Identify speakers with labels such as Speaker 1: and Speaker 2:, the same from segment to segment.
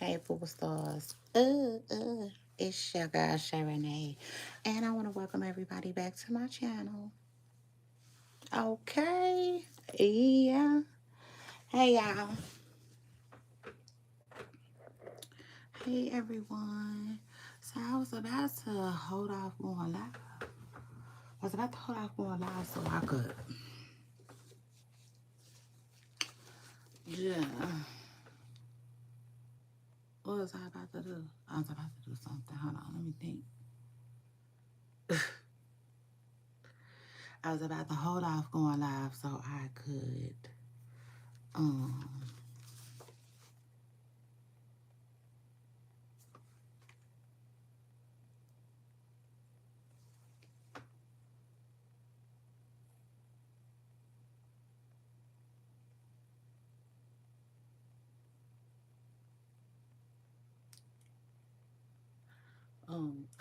Speaker 1: Hey, Booba Stars. It's your girl, Sharanae. And I want to welcome everybody back to my channel. Okay. Yeah. Hey, y'all. Hey, everyone. So I was about to hold off going live. I was about to hold off going live so I could, yeah. What was I about to do? I was about to do something. Hold on, let me think. I was about to hold off going live so I could, um,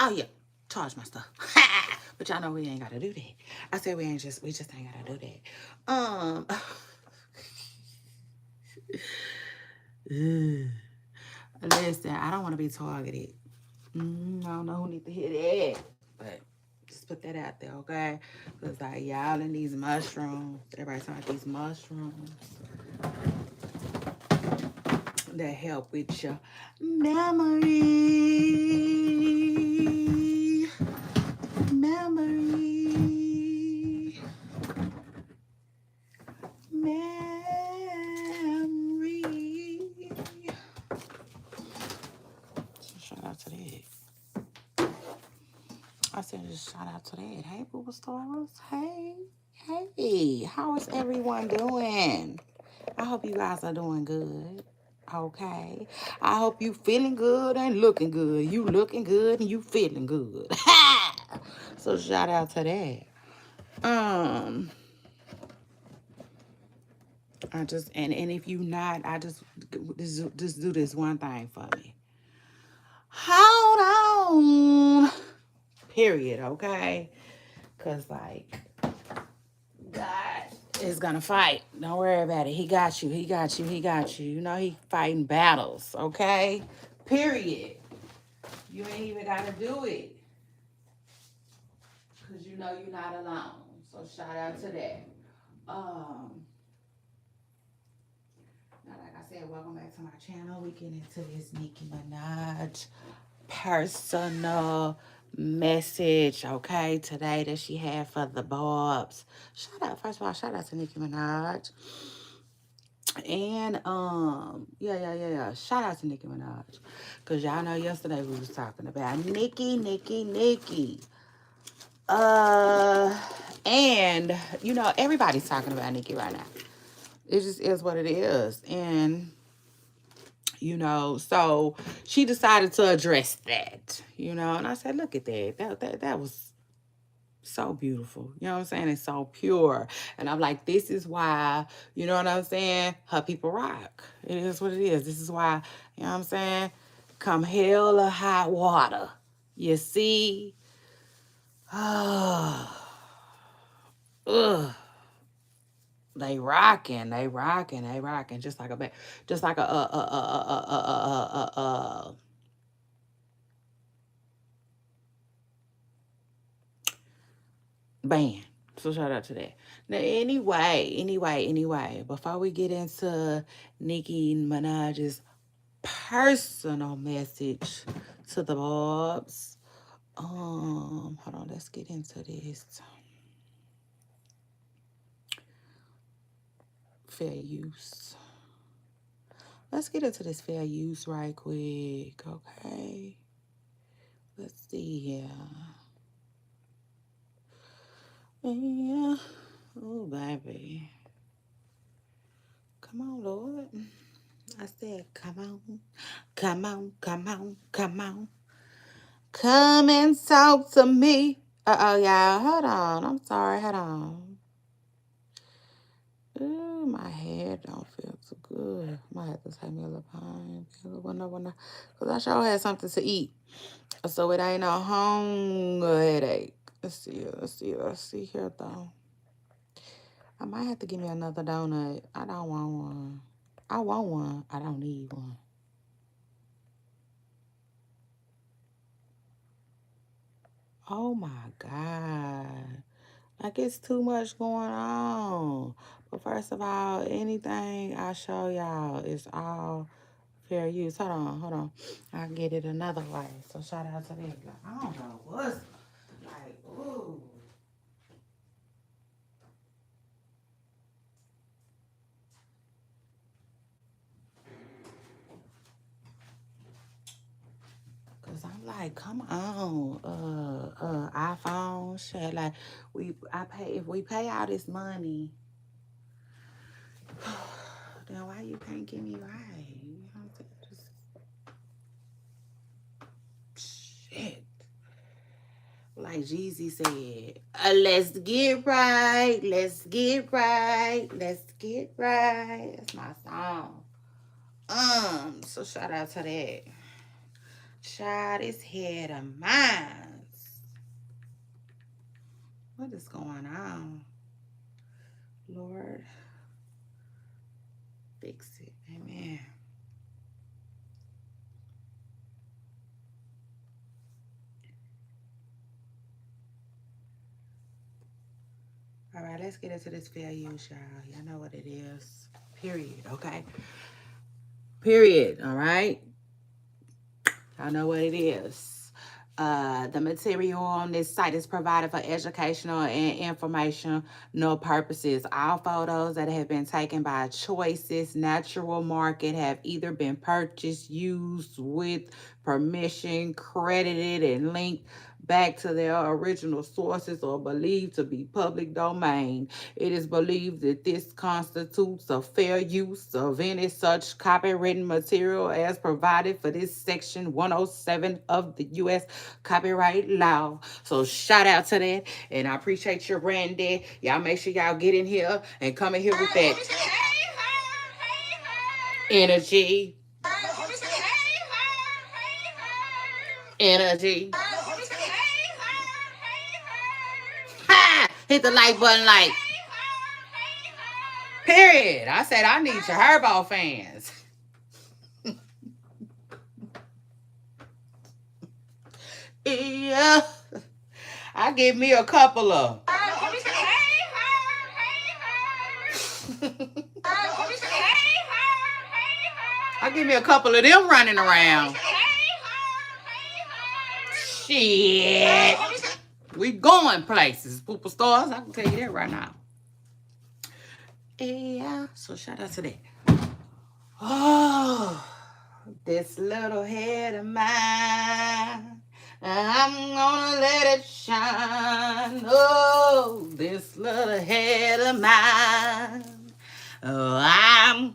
Speaker 1: oh yeah, charge my stuff. But y'all know we ain't gotta do that. I said we just ain't gotta do that. Listen, I don't want to be targeted. I don't know who need to hear that, but just put that out there, okay? Cause like y'all in these mushrooms, everybody talking about these mushrooms that help with your memory, memory. So shout out to that. I said just shout out to that. Hey, Booba Stars. Hey. How is everyone doing? I hope you guys are doing good. Okay. I hope you feeling good and looking good. You looking good and you feeling good. So shout out to that. I just and if you not, I just do this one thing for me. Hold on. Period. Okay. Cause like God is gonna fight. Don't worry about it. He got you. He got you. He got you. You know he fighting battles. Okay. Period. You ain't even gotta do it. Cause you know you're not alone. So shout out to that. Now, like I said, welcome back to my channel. We get into this Nicki Minaj personal message, okay, today that she had for the Barbz. First of all, shout out to Nicki Minaj. And yeah. Shout out to Nicki Minaj. Cause y'all know yesterday we was talking about Nicki. And you know, everybody's talking about Nicki right now. It just is what it is. And you know, so she decided to address that, you know, and I said, look at that. That was so beautiful. You know what I'm saying? It's so pure. And I'm like, this is why, you know what I'm saying? Her people rock. It is what it is. This is why, you know what I'm saying? Come hell or high water. You see? Ugh. They rocking. Just like a band. So shout out to that. Now, anyway, before we get into Nicki Minaj's personal message to the Barbz, hold on, let's get into this. Fair use. Let's get into this fair use right quick, okay? Let's see here. Yeah. Oh, baby. Come on, Lord. I said, come on. Come and talk to me. Uh-oh, y'all. Hold on. I'm sorry. Hold on. Ooh, my head don't feel too good. Might have to take me a little pain. Because I sure had something to eat. So it ain't no hunger headache. Let's see here, though. I might have to give me another donut. I don't want one. I want one. I don't need one. Oh my God. Like it's too much going on. But first of all, anything I show y'all is all fair use. Hold on. I can get it another way. So shout out to that. Like, I don't know what's like, ooh. Cause I'm like, come on, iPhone shit. Like I pay if we pay all this money, then why you can't get me right? You know what I'm saying? Just shit. Like Jeezy said, let's get right, let's get right, let's get right. That's my song. So shout out to that. Child, this head of mine. What is going on? Lord, fix it. Amen. All right, let's get into this fair use, y'all. Y'all know what it is. Period. Okay. Period. All right. I know what it is. The material on this site is provided for educational and informational purposes. All photos that have been taken by Choices Natural Market have either been purchased, used with permission, credited, and linked back to their original sources or believed to be public domain. It is believed that this constitutes a fair use of any such copywritten material as provided for this section 107 of the U.S. copyright law. So shout out to that. And I appreciate your Randy. Y'all make sure y'all get in here and come in here with that energy. Energy. Ha! Hit the like button like. Period. I said I need your Herbo fans. Yeah. I give me a couple of. I give me a couple of them running around. Shit. We going places, pooper stars. I can tell you that right now. Yeah. So shout out to that. Oh, this little head of mine. I'm gonna let it shine. Oh, this little head of mine. Oh,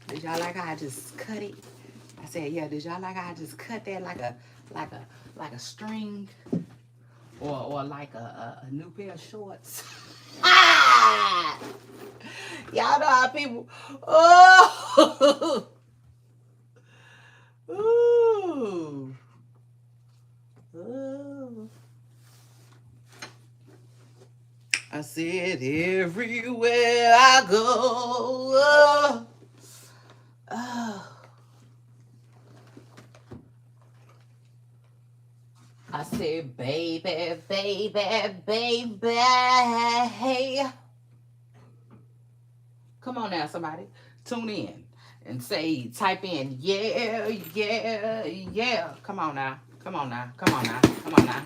Speaker 1: Did y'all like how I just cut it? I said, yeah. Did y'all like how I just cut that like a string, or like a new pair of shorts? Ah! Y'all know how people. Oh. Ooh. Ooh. I said everywhere I go. Oh. Oh. I said, baby, baby, baby. Come on now, somebody. Tune in and say, type in, yeah, yeah, yeah. Come on now. Come on now. Come on now. Come on now.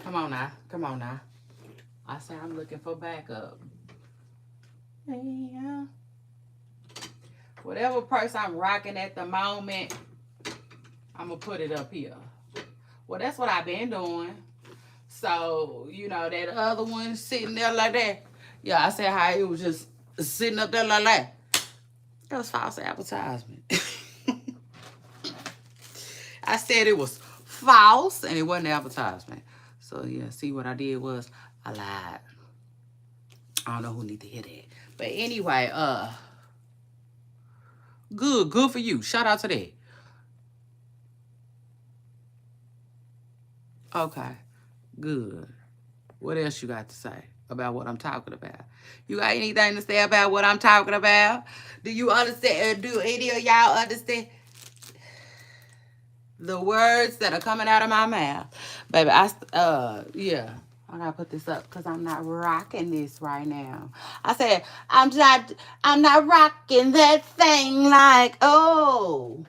Speaker 1: Come on now. Come on now. I say I'm looking for backup. Yeah. Whatever purse I'm rocking at the moment, I'm going to put it up here. Well, that's what I've been doing. So, you know, that other one sitting there like that. Yeah, I said how it was just sitting up there like that. That was false advertisement. I said it was false and it wasn't advertisement. So, yeah, see what I did was I lied. I don't know who need to hear that. But anyway, good for you. Shout out to that. Okay, good. What else you got to say? about what I'm talking about. You got anything to say about what I'm talking about? Do you understand? Do any of y'all understand the words that are coming out of my mouth? Baby, yeah. I gotta put this up because I'm not rocking this right now. I said, I'm not rocking that thing like, oh,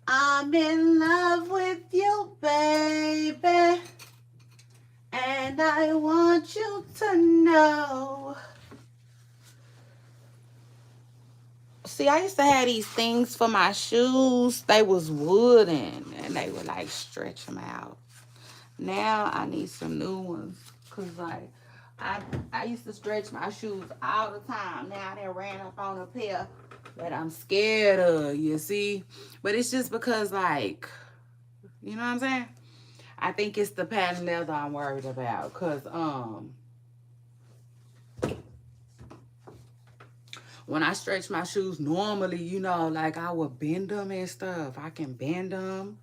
Speaker 1: I'm in love with you, baby. And I want you to know. See, I used to have these things for my shoes. They was wooden and they would like stretch them out. Now I need some new ones. Cause like I used to stretch my shoes all the time. Now they ran up on a pair that I'm scared of, you see? But it's just because like, you know what I'm saying? I think it's the patent leather I'm worried about. Cause when I stretch my shoes normally, you know, like I would bend them and stuff. I can bend them.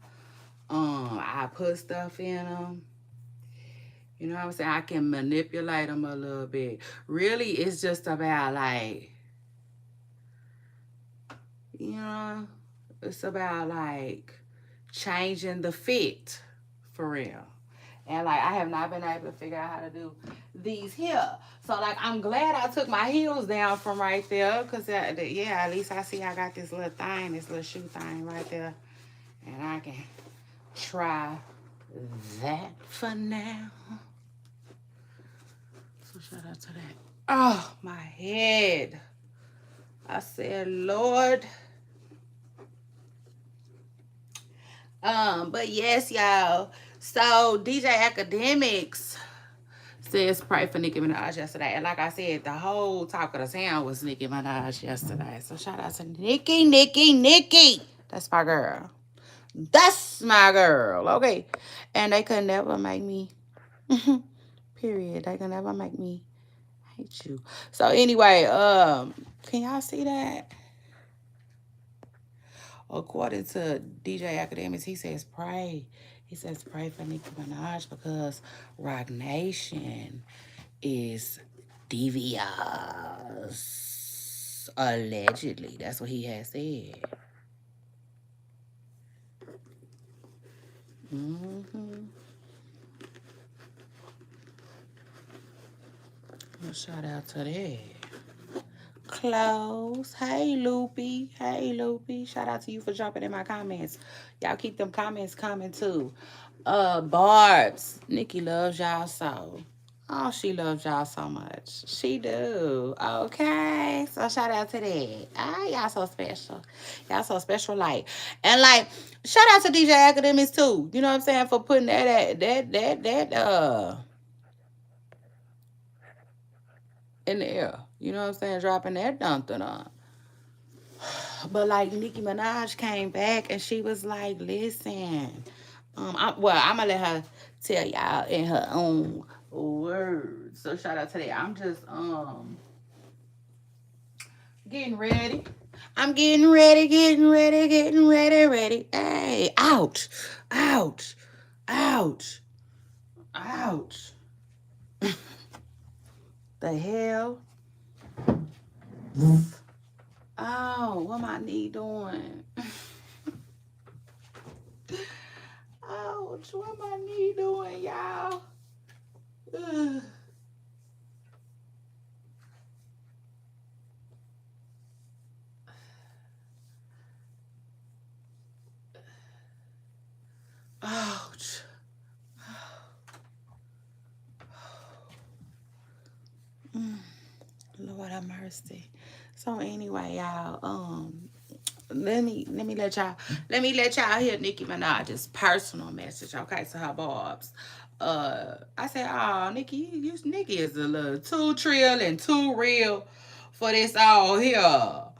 Speaker 1: I put stuff in them. You know what I'm saying? I can manipulate them a little bit. Really, it's just about like, you know, it's about like changing the fit for real. And like I have not been able to figure out how to do these here. So like I'm glad I took my heels down from right there. Cause yeah, at least I see I got this little thing, this little shoe thing right there. And I can try that for now. So shout out to that. Oh, my head. I said, Lord. But yes, y'all. So DJ Akademiks says pray for Nicki Minaj yesterday. And like I said, the whole talk of the town was Nicki Minaj yesterday. So shout out to Nicki. That's my girl. That's my girl. Okay. And they could never make me. Period. They could never make me hate you. So anyway, can y'all see that? According to DJ Akademiks, he says pray. He says pray for Nicki Minaj because Rock Nation is devious. Allegedly. That's what he has said. Mm-hmm. Well, shout out to that. Close. Hey, Loopy. Hey, Loopy. Shout out to you for jumping in my comments. Y'all keep them comments coming, too. Barbz. Nicki loves y'all so. Oh, she loves y'all so much. She do. Okay. So shout out to that. Ah, y'all so special. Y'all so special, like. And like, shout out to DJ Akademiks too. You know what I'm saying? For putting that in the air. You know what I'm saying? Dropping that dun. But like Nicki Minaj came back and she was like, listen. I'm gonna let her tell y'all in her own words. So shout out to that. I'm just getting ready. I'm getting ready. Hey, ouch. Ouch. The hell? Oh, what my knee doing? Ouch, what my knee doing, y'all? Ugh. Ouch. Lord have mercy. So anyway, y'all, let me let y'all hear Nicki Minaj's personal message, okay, to her Barbz. I said, oh, Nicki is a little too trill and too real for this all here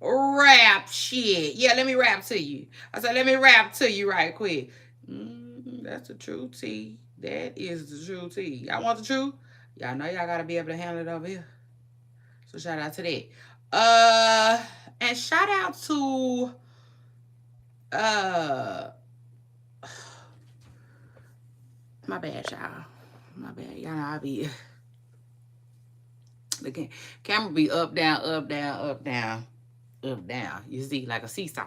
Speaker 1: rap shit. Yeah, let me rap to you. I said, let me rap to you right quick. That's the true tea. That is the true tea. Y'all want the truth? Y'all know y'all gotta be able to handle it over here. So shout out to that. And shout out to uh my bad, y'all. My bad. Y'all know I be the camera be up, down, up, down, up, down, up, down. You see, like a seesaw.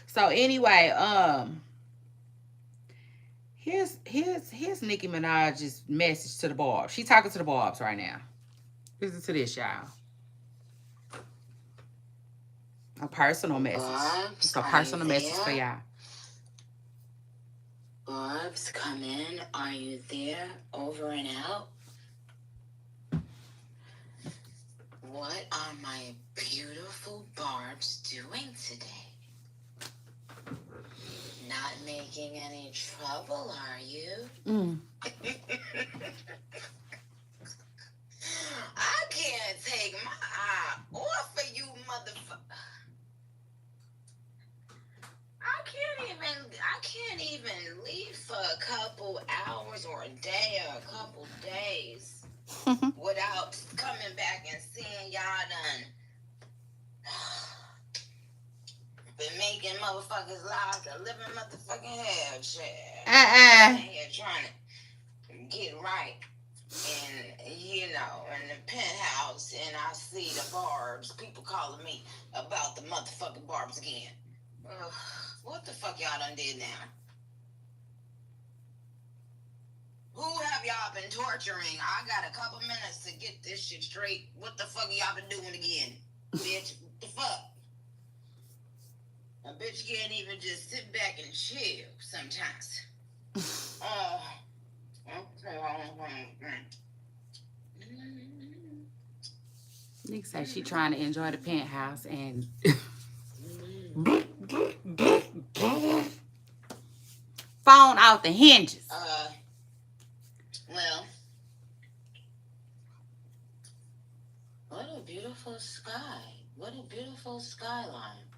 Speaker 1: So anyway, here's Nicki Minaj's message to the Barbz. She talking to the Barbz right now. Listen to this, y'all. A personal message.
Speaker 2: Barbz,
Speaker 1: it's a personal message for y'all.
Speaker 2: Barbz, come in. Are you there? Over and out. What are my beautiful Barbz doing today? Not making any trouble, are you? I can't take my eye off of you, motherfucker. I can't even leave for a couple hours or a day or a couple days without coming back and seeing y'all done been making motherfuckers' lives a living motherfucking hell, shit. Here trying to get right. And, you know, in the penthouse, and I see the Barbz, people calling me about the motherfucking Barbz again. What the fuck y'all done did now? Who have y'all been torturing? I got a couple minutes to get this shit straight. What the fuck y'all been doing again? Bitch, what the fuck? A bitch can't even just sit back and chill sometimes.
Speaker 1: Nick said she trying to enjoy the penthouse and phone out the hinges.
Speaker 2: Well, what a beautiful sky. What a beautiful skyline.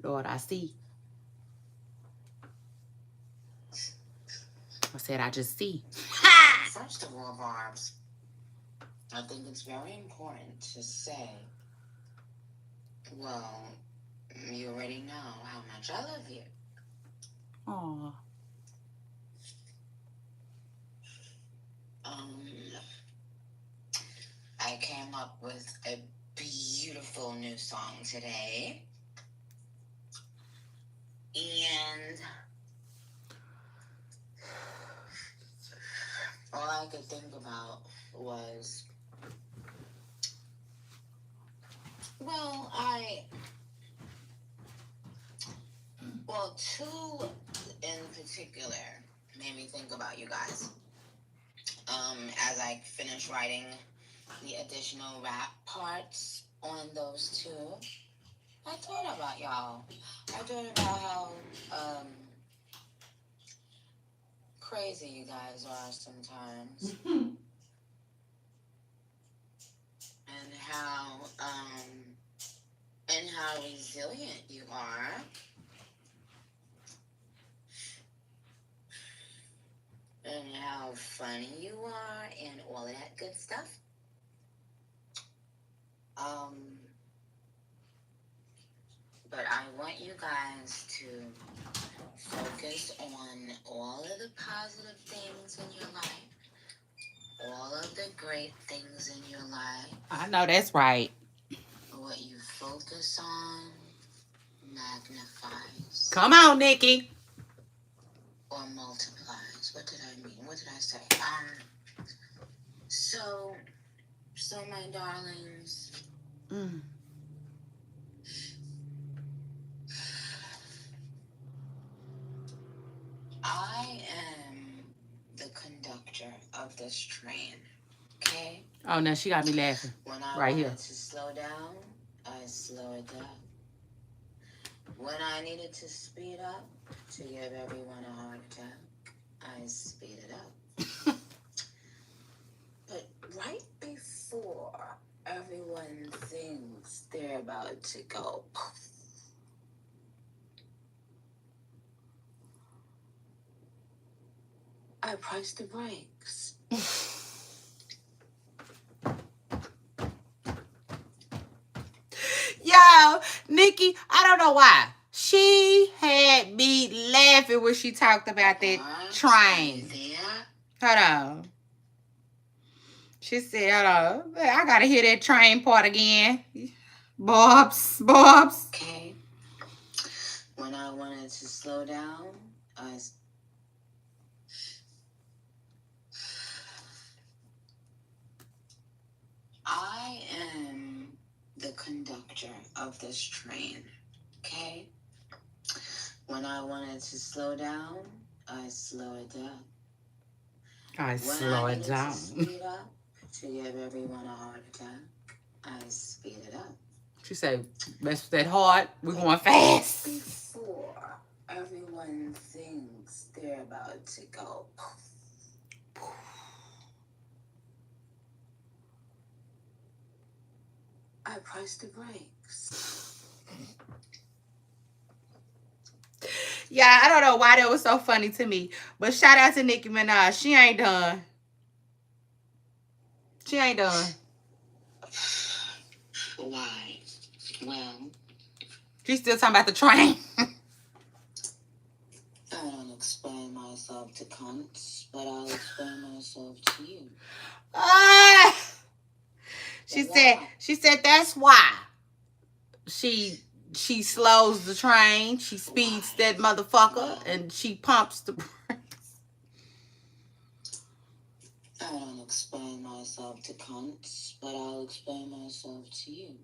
Speaker 1: Lord, I see. I said I just see.
Speaker 2: First of all, Barbz, I think it's very important to say, well, you already know how much I love you.
Speaker 1: Aww.
Speaker 2: I came up with a beautiful new song today. And all I could think about was, two in particular made me think about you guys. As I finished writing the additional rap parts on those two, I thought about y'all. I thought about how crazy you guys are sometimes. And how resilient you are. And how funny you are and all of that good stuff. But I want you guys to focus on all of the positive things in your life. All of the great things in your life.
Speaker 1: I know that's right.
Speaker 2: What you focus on magnifies.
Speaker 1: Come on, Nicki.
Speaker 2: Or multiplies. What did I mean? What did I say? So my darlings. I am the conductor of this train. Okay?
Speaker 1: Oh, now she got me laughing.
Speaker 2: When I
Speaker 1: right
Speaker 2: wanted
Speaker 1: here.
Speaker 2: to slow down, I slow it down. When I needed to speed up to give everyone a heart attack, I speed it up. But right before everyone thinks they're about to go, I press the brakes.
Speaker 1: Yo, Nicki, I don't know why. She had me laughing when she talked about that train. Hold on. She said, hold on. I gotta hear that train part again. Barbz.
Speaker 2: Okay. When I wanted to slow down, I am the conductor of this train. Okay? When I wanted to slow down, I slow it down.
Speaker 1: Slow it down.
Speaker 2: To speed up to give everyone a heart attack, I speed it up.
Speaker 1: She said, mess with that heart, we're going fast.
Speaker 2: Before everyone thinks they're about to go, I press the brakes.
Speaker 1: Yeah, I don't know why that was so funny to me. But shout out to Nicki Minaj. She ain't done.
Speaker 2: Why? Well,
Speaker 1: she's still talking about the train.
Speaker 2: I don't explain myself to cunts, but I'll explain myself to you.
Speaker 1: She said that's why she slows the train, she speeds that motherfucker, and she pumps the brakes.
Speaker 2: I don't explain myself to cunts, but I'll explain myself to you.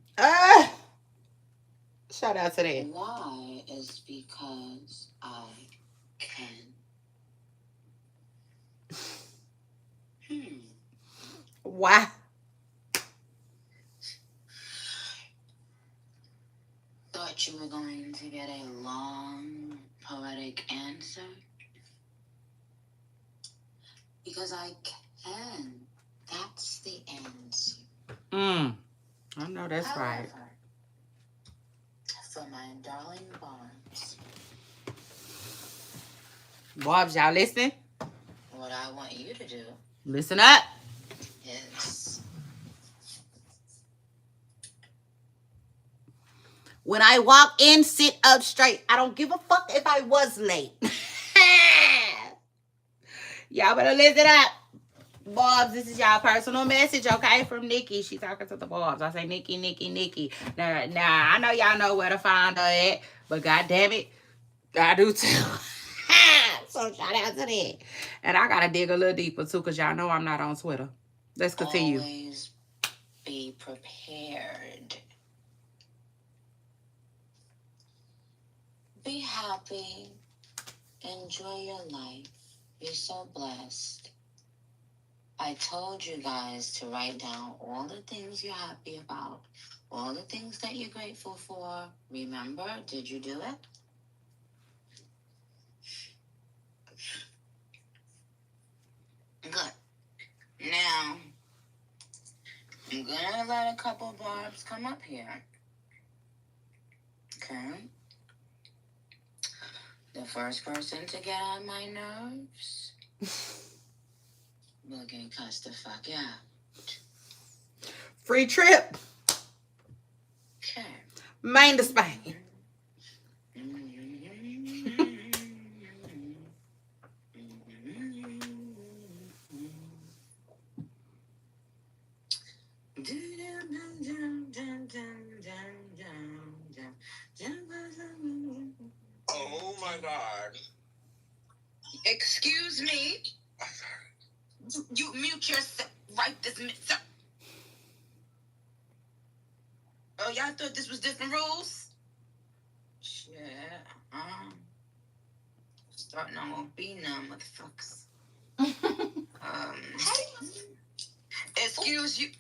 Speaker 1: Shout out to that.
Speaker 2: Why is because I can.
Speaker 1: Why?
Speaker 2: Thought you were going to get a long, poetic answer? Because I can. That's the answer.
Speaker 1: I know that's right.
Speaker 2: For my darling Barbz.
Speaker 1: Barbz, y'all listening?
Speaker 2: What I want you to do.
Speaker 1: Listen up.
Speaker 2: Is
Speaker 1: when I walk in, sit up straight. I don't give a fuck if I was late. Y'all better listen up. Barbz, this is y'all personal message, okay, from Nicki. She talking to the Barbz. I say Nicki. Now, I know y'all know where to find her at, but God damn it, I do too. So shout out to that. And I gotta dig a little deeper too, because y'all know I'm not on Twitter. Let's continue.
Speaker 2: Always be prepared. Be happy. Enjoy your life. You're so blessed. I told you guys to write down all the things you're happy about, all the things that you're grateful for. Remember? Did you do it? Good. Now, I'm gonna let a couple Barbz come up here. Okay? The first person to get on my nerves will get cussed the fuck out.
Speaker 1: Free trip.
Speaker 2: Okay.
Speaker 1: Maine to Spain.
Speaker 2: Oh my God. Excuse me. You mute yourself right this minute. Oh, y'all thought this was different rules? Shit. Starting on won't be now, motherfuckers. Excuse you.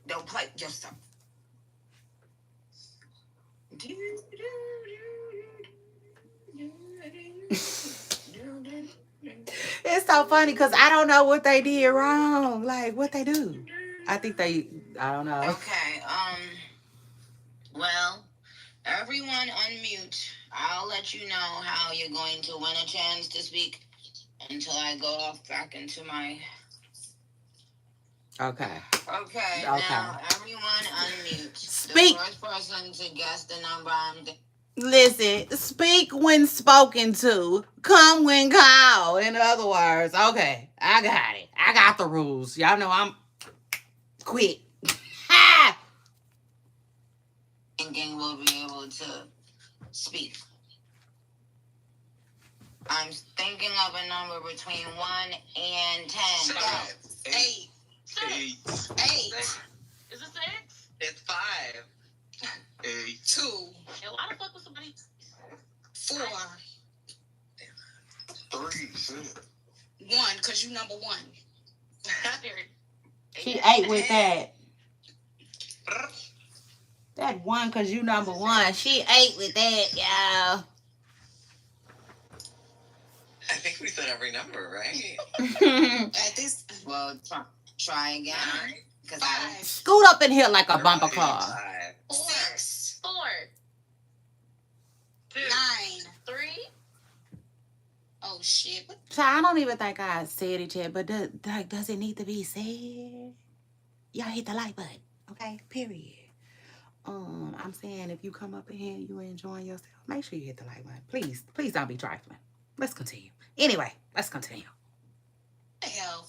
Speaker 2: Don't play yourself.
Speaker 1: It's so funny because I don't know what they did wrong. Like, what they do? I don't know.
Speaker 2: Okay, well, everyone unmute. I'll let you know how you're going to win a chance to speak until I go off back into my...
Speaker 1: Okay.
Speaker 2: Okay, now everyone unmute.
Speaker 1: Speak.
Speaker 2: The first person to guess the number I'm...
Speaker 1: Listen, speak when spoken to, come when called. In other words, okay, I got it. I got the rules. Y'all know I'm quick. Ha!
Speaker 2: Thinking we'll be able to speak. I'm thinking of a number between 1 and 10. 8. 8. 8. Is it 6? It's 5. 8. 2. And why the fuck was somebody 4? 3. 1, because you number 1.
Speaker 1: She ate with that. That 1 because you number 1. She ate with that, y'all.
Speaker 2: I think we said every number, right? At this, well, try again. Because I
Speaker 1: scoot up in here like a bumper car.
Speaker 2: 6. 4. 2. 9. 3. Oh shit!
Speaker 1: So I don't even think I said it yet, but does it need to be said? Y'all hit the like button, okay? Period. I'm saying if you come up in here and you enjoying yourself, make sure you hit the like button. Please don't be trifling. Let's continue. Anyway, let's continue.
Speaker 2: Hell.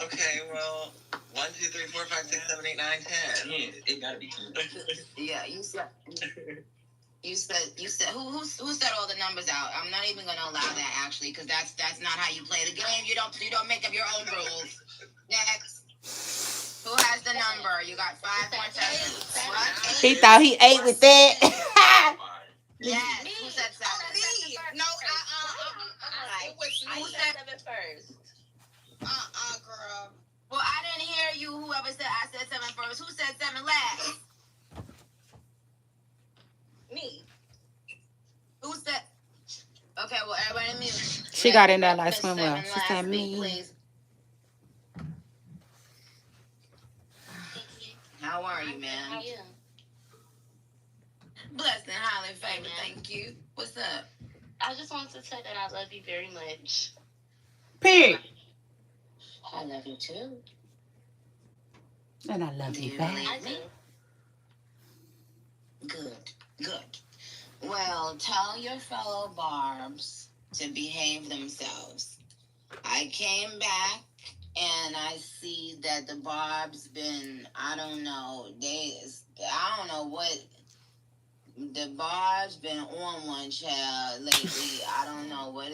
Speaker 2: Okay, well, 1, 2, 3, 4, 5, 6, 7, 8, 9, 10. It gotta be 10. Yeah, you said. You said who said all the numbers out? I'm not even gonna allow that actually, because that's not how you play the game. You don't make up your own rules. Next. Who has the number? You got 5 more seconds. What?
Speaker 1: He thought he ate with that.
Speaker 2: Yes. Who said 7? Me. No. Who said 7 first? Girl. Well, I didn't hear you. Whoever said I said 7 first. Who said 7 last? Me. Who said? Okay, well, everybody mute.
Speaker 1: She got in there like swimwear. She said me.
Speaker 2: Please. How are you, man? How are you? Blessed and highly favored. Thank you. What's up? I just wanted to say that I love you very much.
Speaker 1: Period.
Speaker 2: I love you too.
Speaker 1: And I love you back.
Speaker 2: I do. Good. Well, tell your fellow Barbz to behave themselves. I came back and I see that the Barbz been, I don't know what, the Barbz been on one child lately. I don't know what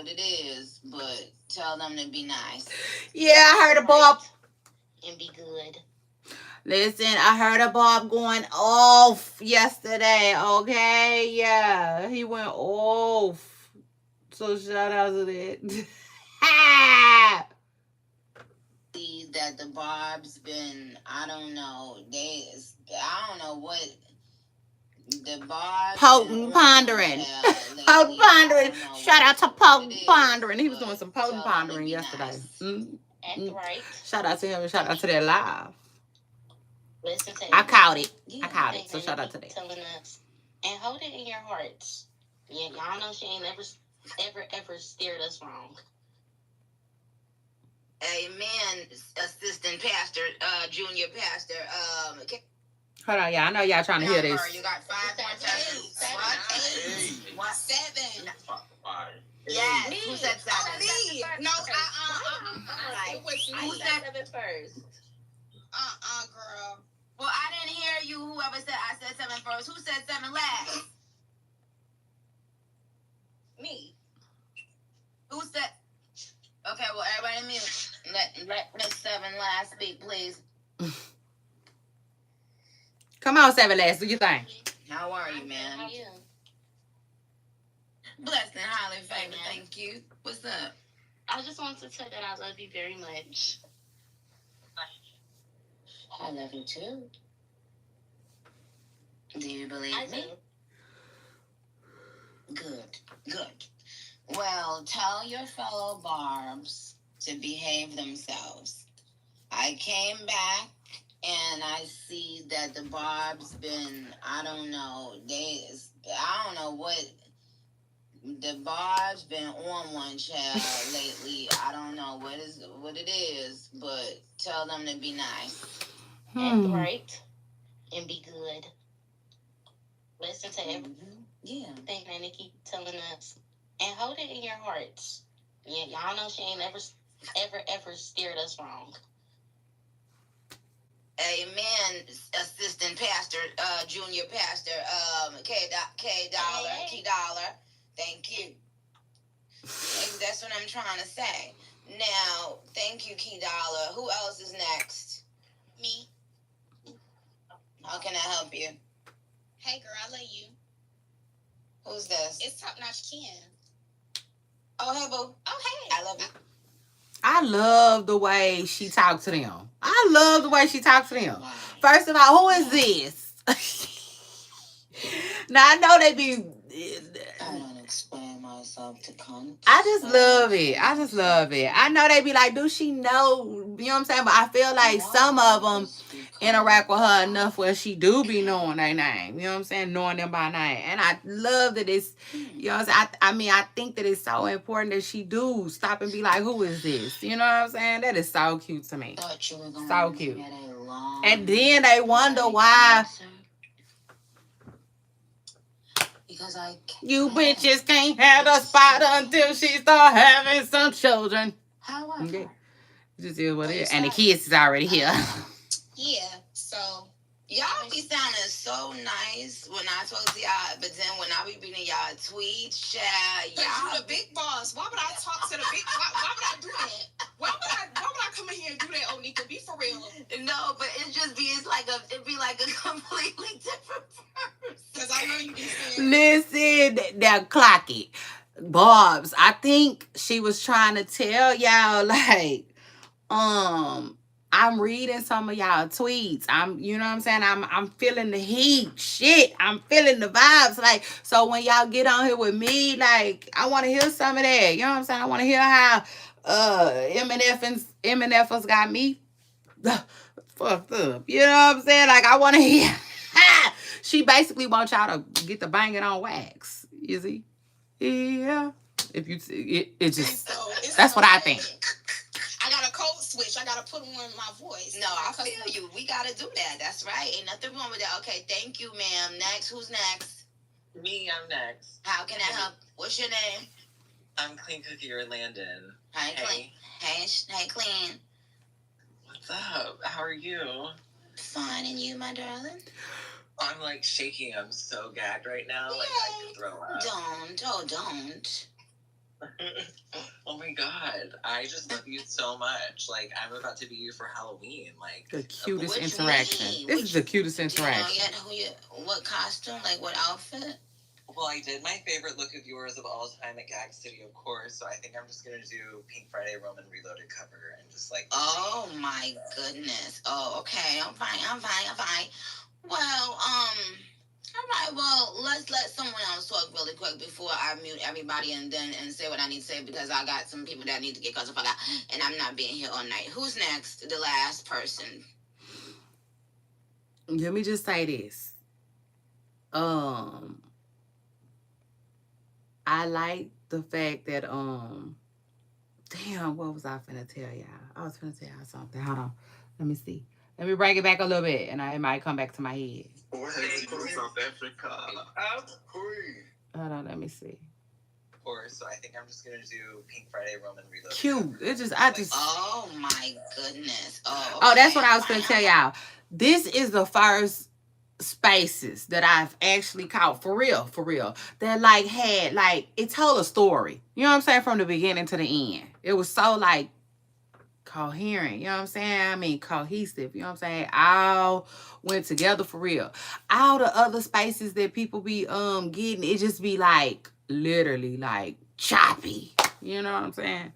Speaker 2: it is, but tell them to be nice.
Speaker 1: Yeah, I heard a Bob.
Speaker 2: And be good.
Speaker 1: Listen, I heard a Bob going off yesterday, okay? Yeah, he went off. So shout out to that.
Speaker 2: See that the Barbz been, I don't know what, the Barbz
Speaker 1: potent pondering. Potent pondering. Shout out to potent pondering. He was doing some potent pondering yesterday.
Speaker 2: Nice. That's right.
Speaker 1: Shout out to him and shout out to that live.
Speaker 2: Listen to
Speaker 1: I caught it. So shout out to that.
Speaker 2: Telling us and hold it in your hearts. Yeah, y'all know she ain't ever steered us wrong. Amen, assistant pastor, junior pastor.
Speaker 1: Hold on, y'all. I know y'all trying to hear this.
Speaker 2: You got 5 more seconds. What? 7. 5. Yes. Who said 7? Me. No. Who said 7 first? Girl. Well, I didn't hear you. Whoever said I said 7 first. Who said 7 last? Me. Who said? Okay, well, everybody mute. Let Miss 7 last speak, please.
Speaker 1: Come on, 7 last. Do your thing.
Speaker 2: How are you, man? How are you? Blessed and highly favored. Thank you. What's up? I just wanted to say that I love you very much. I love you too. Do you believe me? Good. Well, tell your fellow Barbz to behave themselves. I came back and I see that the Barbz been, I don't know what, the Barbz been on one child lately. I don't know what it is, but tell them to be nice. Act right and be good. Listen to everything that Nicki telling us, and hold it in your hearts. Yeah, y'all know she ain't ever steered us wrong. Amen, assistant pastor, junior pastor, K Dollar, Key Dollar. Thank you. That's what I'm trying to say. Now, thank you, Key Dollar. Who else is next? Me. How can I help you? Hey, girl, I love you. Who's this? It's Top Notch Ken. Oh, hey, boo. Oh, hey. I love you.
Speaker 1: I love the way she talked to them. I love the way she talked to them. First of all, who is this? Now, I know they be...
Speaker 2: I don't explain myself to cunt.
Speaker 1: I just love it. I just love it. I know they be like, do she know? You know what I'm saying? But I feel like some of them interact with her enough where she do be knowing their name. You know what I'm saying? Knowing them by name. And I love that it's, you know what I'm saying? I mean, I think that it's so important that she do stop and be like, who is this? You know what I'm saying? That is so cute to me. So cute. And then they wonder why... You bitches can't have a spot until she start having some children. However, okay. Just is what it is. And the kids is already here.
Speaker 2: Yeah, so y'all be sounding so nice when I talk to y'all, but then when I be reading y'all tweets, y'all
Speaker 3: you the big boss. Why would I talk to the big? Why would I do that? Why would I come in here and do that, Onika? Be for real.
Speaker 2: No, but it'd be like a completely different person.
Speaker 3: Because I know you be saying.
Speaker 1: Listen, now clock it. Barbz, I think she was trying to tell y'all, like, I'm reading some of y'all tweets. You know what I'm saying? I'm feeling the heat. Shit, I'm feeling the vibes. Like, so when y'all get on here with me, like, I want to hear some of that. You know what I'm saying? I want to hear how MNFers got me fucked up. You know what I'm saying? Like, I want to hear. She basically wants y'all to get the banging on wax. You see? Yeah. If you, it just, that's what I think.
Speaker 3: I got a code switch. I got to put on my voice.
Speaker 2: No, I feel you. We got to do that. That's right. Ain't nothing wrong with that. Okay, thank you, ma'am. Next. Who's next?
Speaker 4: Me, I'm next.
Speaker 2: How can I help? What's your name?
Speaker 4: I'm Clean Cookie or Landon.
Speaker 2: Hi, Clean. Hey, Clean.
Speaker 4: What's up? How are you?
Speaker 2: Fine, and you, my darling?
Speaker 4: I'm like shaking. I'm so gagged right now. Yay. Like I could throw up.
Speaker 2: Don't.
Speaker 4: Oh my god, I just love you so much. Like, I'm about to be you for Halloween. Like,
Speaker 1: the cutest interaction. This is the cutest interaction.
Speaker 2: Do you know yet what costume, like what outfit?
Speaker 4: Well, I did my favorite look of yours of all time at Gag City, of course. So I think I'm just gonna do Pink Friday Roman Reloaded cover and just like.
Speaker 2: Oh my goodness. Oh, okay. I'm fine. Well, all right, well, let's let someone else talk really quick before I mute everybody and say what I need to say, because I got some people that need to get caught the fuck out, and I'm not being here all night. Who's next? The last person.
Speaker 1: Let me just say this. I like the fact that damn, what was I finna tell y'all? I was finna tell y'all something. Hold on. Let me see. Let me bring it back a little bit, and it might come back to my head.
Speaker 4: South Africa.
Speaker 1: Hold on, let me see.
Speaker 4: Of course, so I think I'm just gonna do Pink Friday Roman Reloaded.
Speaker 1: Cute.
Speaker 2: Oh my goodness. Oh, okay.
Speaker 1: Oh, that's what I was gonna tell y'all. This is the first spaces that I've actually caught for real. That like had like it told a story. You know what I'm saying? From the beginning to the end. It was so like coherent, you know what I'm saying? I mean cohesive, you know what I'm saying? All went together for real. All the other spaces that people be getting, it just be like literally like choppy. You know what I'm saying?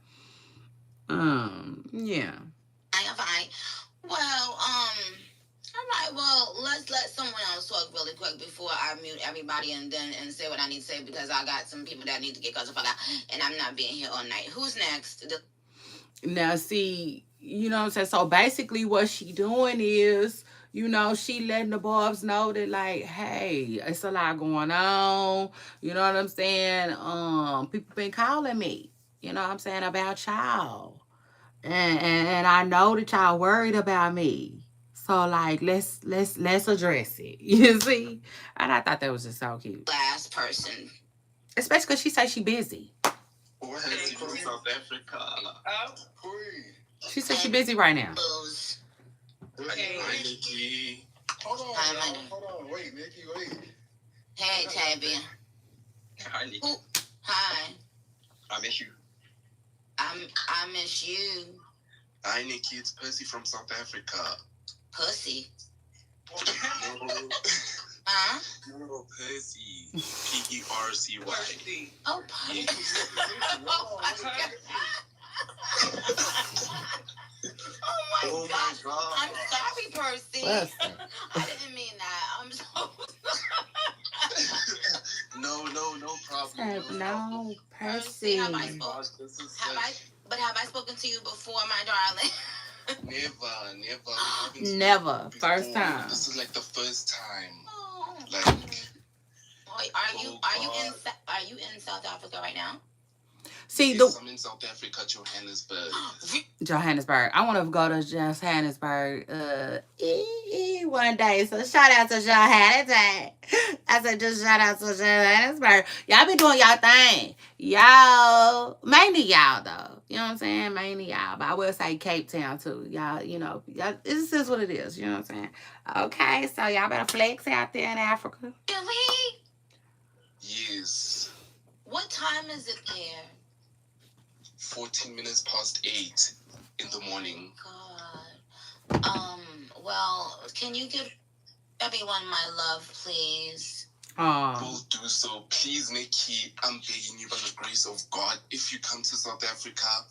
Speaker 1: Yeah.
Speaker 2: Fine. Well, all right, well, let's let someone else talk really quick before I mute everybody and say what I need to say, because I got some people that need to get caught the fuck out, and I'm not being here all night. Who's next?
Speaker 1: Now, see, you know what I'm saying? So basically what she doing is, you know, she letting the Barbz know that like, hey, it's a lot going on. You know what I'm saying? People been calling me, you know what I'm saying, about y'all. And I know that y'all worried about me. So like let's address it. You see? And I thought that was just so cute.
Speaker 2: Last person.
Speaker 1: Especially because she says she busy.
Speaker 5: What has to do with South Africa?
Speaker 1: She said she busy right now.
Speaker 2: Booze.
Speaker 5: Hi, Nicki.
Speaker 2: Hold on. Wait, Nicki, wait. Hey, Tabby.
Speaker 4: Hi, Nicki.
Speaker 2: Hi.
Speaker 4: I miss you.
Speaker 2: I miss you.
Speaker 5: Hi, Nicki. It's Percy from South Africa.
Speaker 2: Pussy.
Speaker 5: Huh? No, Percy. Percy.
Speaker 2: Oh, Percy. Oh my God. I'm sorry, Percy. I didn't mean that. I'm so
Speaker 5: No problem.
Speaker 1: No, Percy.
Speaker 2: Have I spoken to you before, my darling?
Speaker 1: Never. First time.
Speaker 5: This is like the first time.
Speaker 2: Oh.
Speaker 5: Like,
Speaker 2: are you in South Africa right now?
Speaker 1: See,
Speaker 5: yes, I'm in South Africa, Johannesburg.
Speaker 1: Johannesburg. I want to go to Johannesburg one day. So shout out to Johannesburg. I said just shout out to Johannesburg. Y'all be doing y'all thing. Y'all, mainly y'all though. You know what I'm saying? Mainly y'all. But I will say Cape Town too. Y'all, y'all, this is what it is. You know what I'm saying? Okay, so y'all better flex out there in Africa.
Speaker 2: Really?
Speaker 5: Yes.
Speaker 2: What time is it there?
Speaker 5: 14 minutes past 8 in the morning.
Speaker 2: God. Well, can you give everyone my love, please?
Speaker 5: Will do so. Please, Nicki, I'm begging you by the grace of God, if you come to South Africa,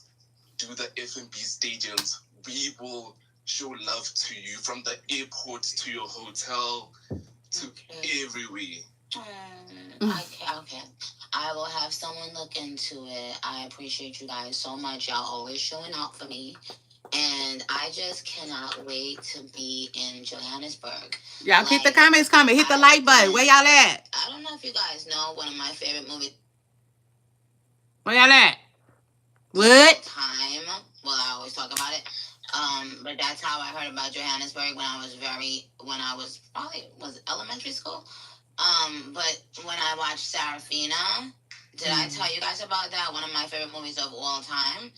Speaker 5: do the F&B stadiums. We will show love to you from the airport to your hotel to everywhere.
Speaker 2: Okay. I will have someone look into it. I appreciate you guys so much. Y'all always showing out for me. And I just cannot wait to be in Johannesburg.
Speaker 1: Y'all keep the comments coming. Hit the like button. Where y'all at?
Speaker 2: I don't know if you guys know one of my favorite movies.
Speaker 1: Where y'all at? What?
Speaker 2: Time. Well, I always talk about it. But that's how I heard about Johannesburg when I was probably elementary school. But when I watched Sarafina, did I tell you guys about that? One of my favorite movies of all time.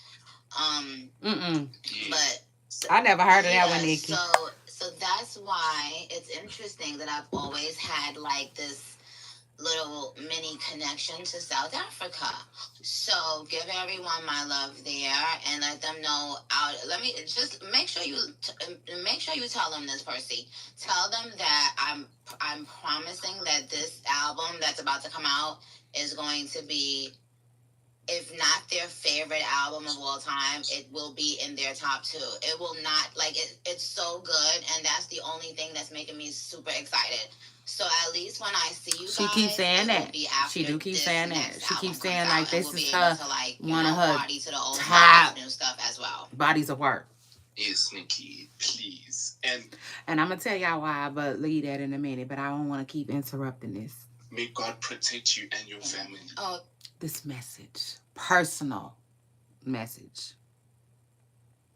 Speaker 2: But
Speaker 1: I never heard of that one, Nicki.
Speaker 2: So that's why it's interesting that I've always had like this little mini connection to South Africa. So give everyone my love there and let them know. Let me just make sure you tell them this, Percy. Tell them that I'm promising that this album that's about to come out is going to be, if not their favorite album of all time, it will be in their top 2. It will not, it's so good, and that's the only thing that's making me super excited. So at least when I see you guys,
Speaker 1: she keeps saying that. She do keep saying that. She keeps saying like this is her one of her top
Speaker 2: new stuff as well.
Speaker 1: Bodies of work.
Speaker 5: Yes, Nicki, please.
Speaker 1: And I'm gonna tell y'all why, but leave that in a minute. But I don't want to keep interrupting this.
Speaker 5: May God protect you and your family.
Speaker 2: Oh,
Speaker 1: this message, personal message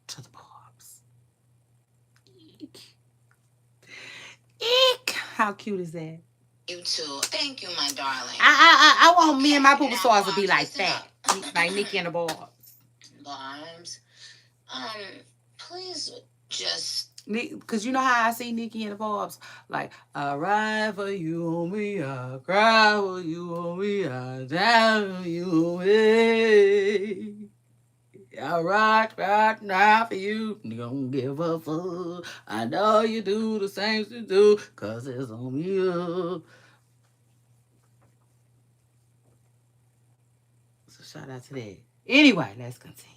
Speaker 1: to the Barbz. Eek. How cute is that?
Speaker 2: You too. Thank you, my darling.
Speaker 1: I want me and my poop stars to be like that. Like Nicki and the Barbz.
Speaker 2: Barbz. Please just...
Speaker 1: Because you know how I see Nicki and the Barbz? Like, I ride for you on me, I cry for you on me, I die for you on me. I rock right now for you. Don't give a fuck. I know you do the same to do, cause it's on me. So shout out to that. Anyway, let's continue.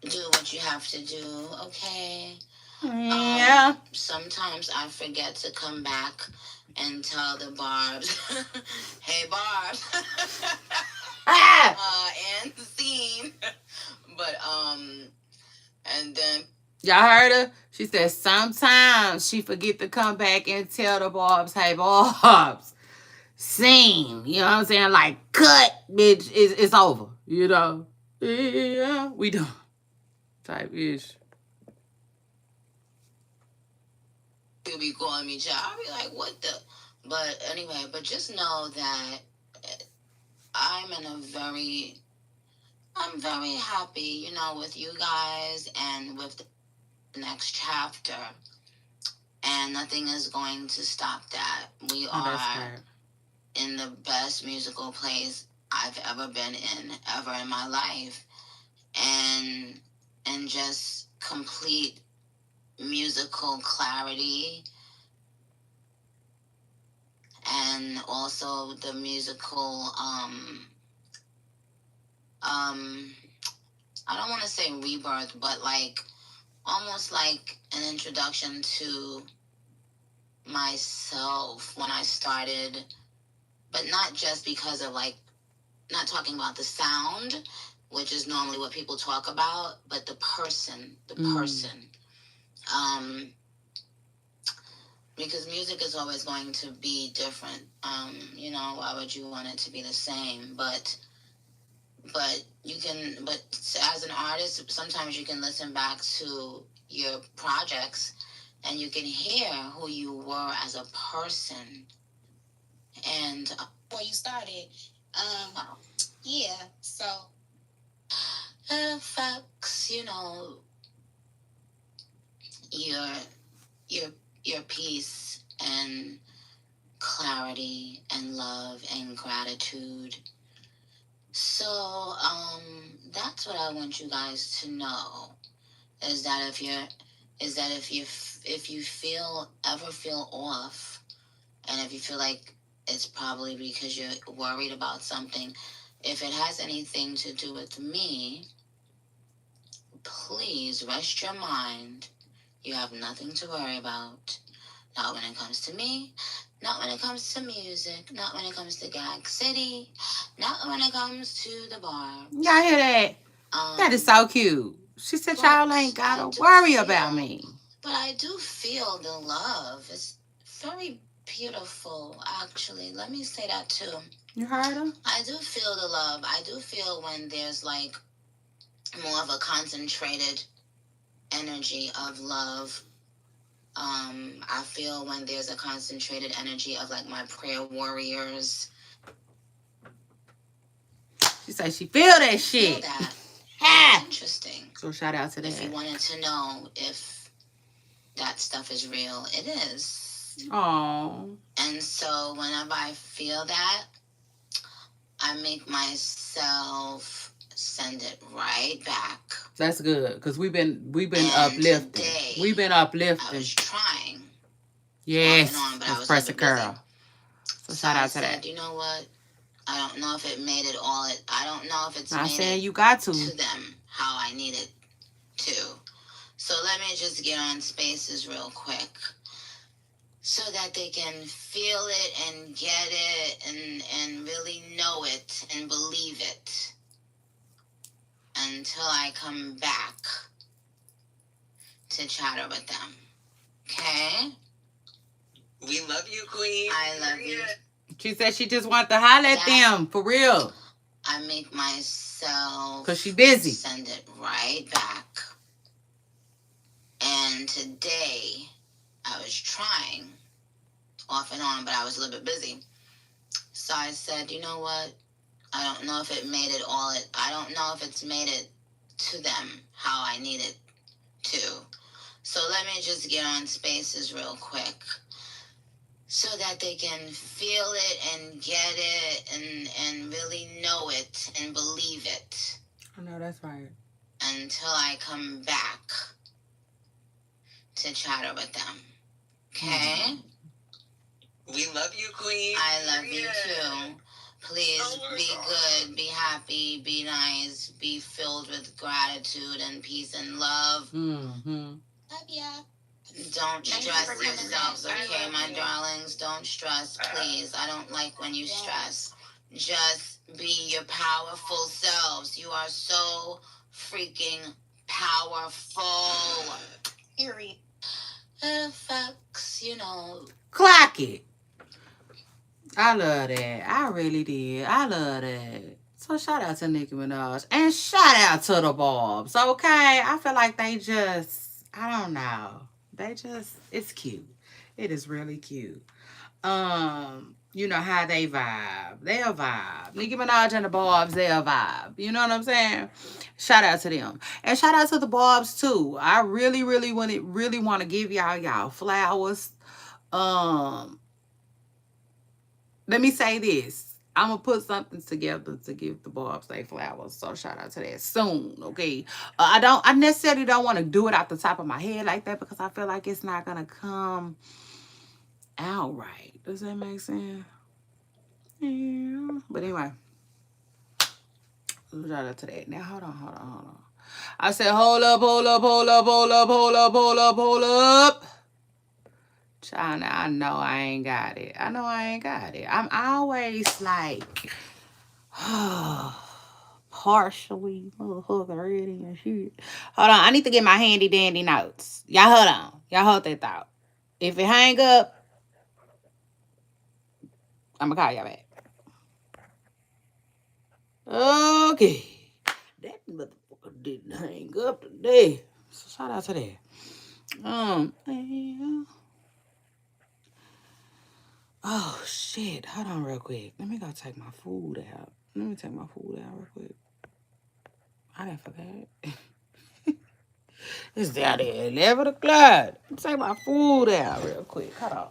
Speaker 2: Do what you have to do, okay?
Speaker 1: Yeah.
Speaker 2: Sometimes I forget to come back and tell the Barbz, hey Barbz, and the scene. But and then
Speaker 1: y'all heard her? She said sometimes she forget to come back and tell the Barbz, hey Barbz, scene. You know what I'm saying? Like cut, bitch, it's over. You know? Yeah, we done. Type ish.
Speaker 2: You'll be calling me child. I'll be like, what the? But anyway, but just know that I'm in a very, I'm very happy, you know, with you guys and with the next chapter. And nothing is going to stop that. We are in the best musical place I've ever been in, ever in my life. And just complete musical clarity, and also the musical I don't want to say rebirth, but like almost like an introduction to myself when I started, but not just because of like, not talking about the sound, which is normally what people talk about, but the person. Because music is always going to be different. You know, why would you want it to be the same? But you can, but as an artist, sometimes you can listen back to your projects and you can hear who you were as a person. And
Speaker 3: before you started, yeah, so
Speaker 2: affects, you know, your peace and clarity and love and gratitude. So that's what I want you guys to know, is that if you ever feel off, and if you feel like it's probably because you're worried about something, if it has anything to do with me, please rest your mind. You have nothing to worry about. Not when it comes to me, not when it comes to music, not when it comes to Gag City, not when it comes to the bar.
Speaker 1: Y'all hear that? That is so cute. She said, y'all ain't gotta worry about me.
Speaker 2: But I do feel the love. It's very beautiful, actually. Let me say that too.
Speaker 1: You heard her?
Speaker 2: I do feel the love. I do feel when there's like more of a concentrated energy of love. I feel when there's a concentrated energy of like my prayer warriors.
Speaker 1: She said she feel that shit.
Speaker 2: Feel that. Interesting.
Speaker 1: So shout out to that.
Speaker 2: If you wanted to know if that stuff is real, it is.
Speaker 1: Oh.
Speaker 2: And so whenever I feel that, I make myself send it right back.
Speaker 1: That's good, because we've been uplifting.
Speaker 2: Today,
Speaker 1: we've been uplifting.
Speaker 2: I was trying.
Speaker 1: Yes.
Speaker 2: But I was
Speaker 1: press a curl. So shout out to that.
Speaker 2: You know what? I don't know if it made it all. I don't know if it's
Speaker 1: not
Speaker 2: made
Speaker 1: saying
Speaker 2: it
Speaker 1: you got to
Speaker 2: them how I need it to. So let me just get on Spaces real quick, so that they can feel it and get it and really know it and believe it, until I come back to chatter with them. Okay?
Speaker 4: We love you, Queen.
Speaker 2: I love you.
Speaker 1: She said she just want to holler at them, for real.
Speaker 2: I make myself,
Speaker 1: because she busy,
Speaker 2: send it right back. And today, I was trying off and on, but I was a little bit busy. So I said, you know what? I don't know if it made it all. I don't know if it's made it to them how I need it to. So let me just get on Spaces real quick, so that they can feel it and get it and really know it and believe it.
Speaker 1: I know that's right.
Speaker 2: Until I come back to chatter with them. Okay?
Speaker 4: We love you, Queen.
Speaker 2: I love you too. Please be good, be happy, be nice, be filled with gratitude and peace and love.
Speaker 1: Mm-hmm.
Speaker 3: Love ya.
Speaker 2: Don't stress yourselves, okay, my darlings? Don't stress, please. I don't like when you stress. Just be your powerful selves. You are so freaking powerful.
Speaker 3: Period.
Speaker 2: Effects, you know.
Speaker 1: Clock it. I love that. I really did. I love that. So shout out to Nicki Minaj. And shout out to the Barbz. Okay? I feel like they just, I don't know. They just, it's cute. It is really cute. You know how they vibe. They'll vibe. Nicki Minaj and the Barbz, they'll vibe. You know what I'm saying? Shout out to them. And shout out to the Barbz too. I really want to give y'all flowers. Let me say this. I'm gonna put something together to give the Barbz their flowers. So shout out to that soon, okay? I necessarily don't want to do it off the top of my head like that because I feel like it's not gonna come out right. Does that make sense? Yeah. But anyway, shout out to that. Now hold on. I said hold up. China, I know I ain't got it. I'm always like partially motherfucker ready and shit. Hold on, I need to get my handy dandy notes. Y'all hold on. Y'all hold that thought. If it hang up, I'm gonna call y'all back. Okay. That motherfucker didn't hang up today. So shout out to that. Yeah. Oh shit. Hold on real quick. Let me go take my food out. Real quick. I didn't forget. It's down there at 11 o'clock. Take my food out real quick. Hold on.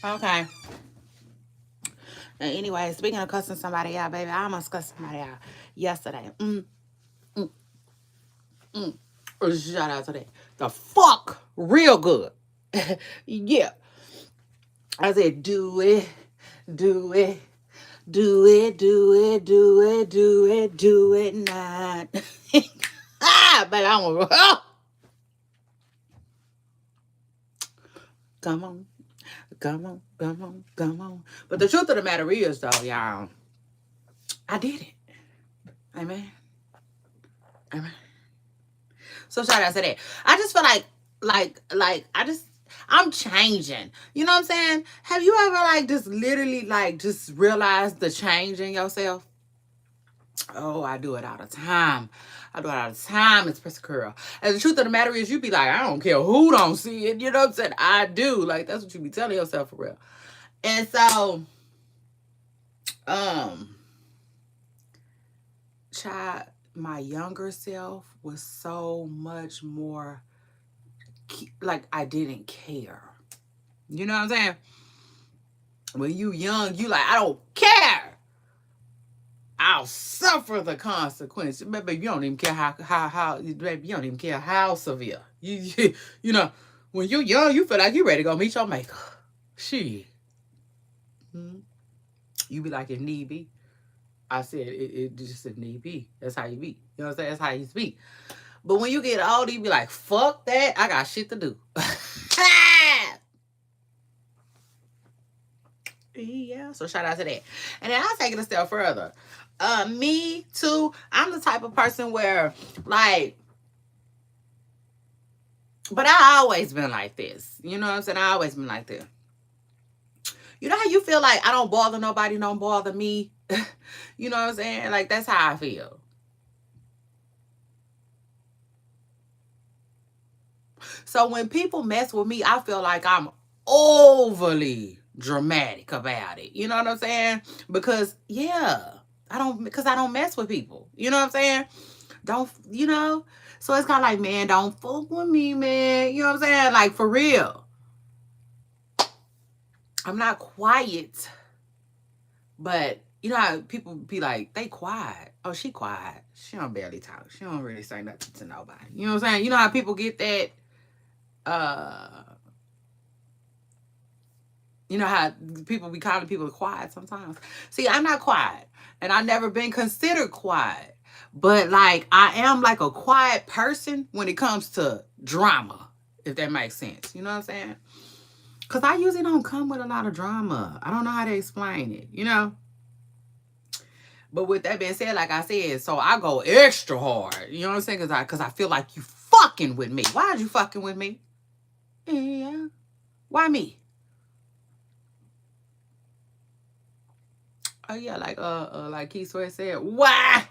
Speaker 1: Okay. Anyway, speaking of cussing somebody out, baby, I almost cussed somebody out yesterday. Shout out to that. The fuck real good. Yeah. I said, do it, do it, do it, do it, do it, do it, do it not. But I'm come on, come on, come on, come on. But the truth of the matter is, though, y'all, I did it. Amen. Amen. So shout out to that. I just feel I'm changing. You know what I'm saying? Have you ever like just literally like just realized the change in yourself? Oh, I do it all the time. I do it all the time. It's Press Curl. And the truth of the matter is, you be like, I don't care who don't see it. You know what I'm saying? I do. Like, that's what you be telling yourself for real. And so, child, my younger self was so much more like I didn't care. You know what I'm saying? When you young, you like, I don't care. I'll suffer the consequences. Baby, you don't even care how baby, you don't even care how severe. You know, when you're young, you feel like you ready to go meet your maker. Shit. You be like, if need be. I said, it just if need be. That's how you be. You know what I'm saying? That's how you speak. But when you get older, you be like, fuck that. I got shit to do. Yeah, so shout out to that. And then I'll take it a step further. Me too. I'm the type of person where, like, but I always been like this. You know what I'm saying? I always been like this. You know how you feel like I don't bother nobody, don't bother me? You know what I'm saying? Like, that's how I feel. So when people mess with me, I feel like I'm overly dramatic about it. You know what I'm saying? Because, yeah, I don't mess with people. You know what I'm saying? Don't, you know? So it's kind of like, man, don't fuck with me, man. You know what I'm saying? Like, for real. I'm not quiet. But, you know how people be like, they quiet. Oh, she quiet. She don't barely talk. She don't really say nothing to nobody. You know what I'm saying? You know how people get that, you know how people be calling people quiet sometimes. See, I'm not quiet. And I've never been considered quiet. But, like, I am, like, a quiet person when it comes to drama, if that makes sense. You know what I'm saying? Because I usually don't come with a lot of drama. I don't know how to explain it, you know? But with that being said, like I said, so I go extra hard. You know what I'm saying? Because I feel like you fucking with me. Why are you fucking with me? Yeah. Why me? Oh yeah, like Keith Sweat said, why?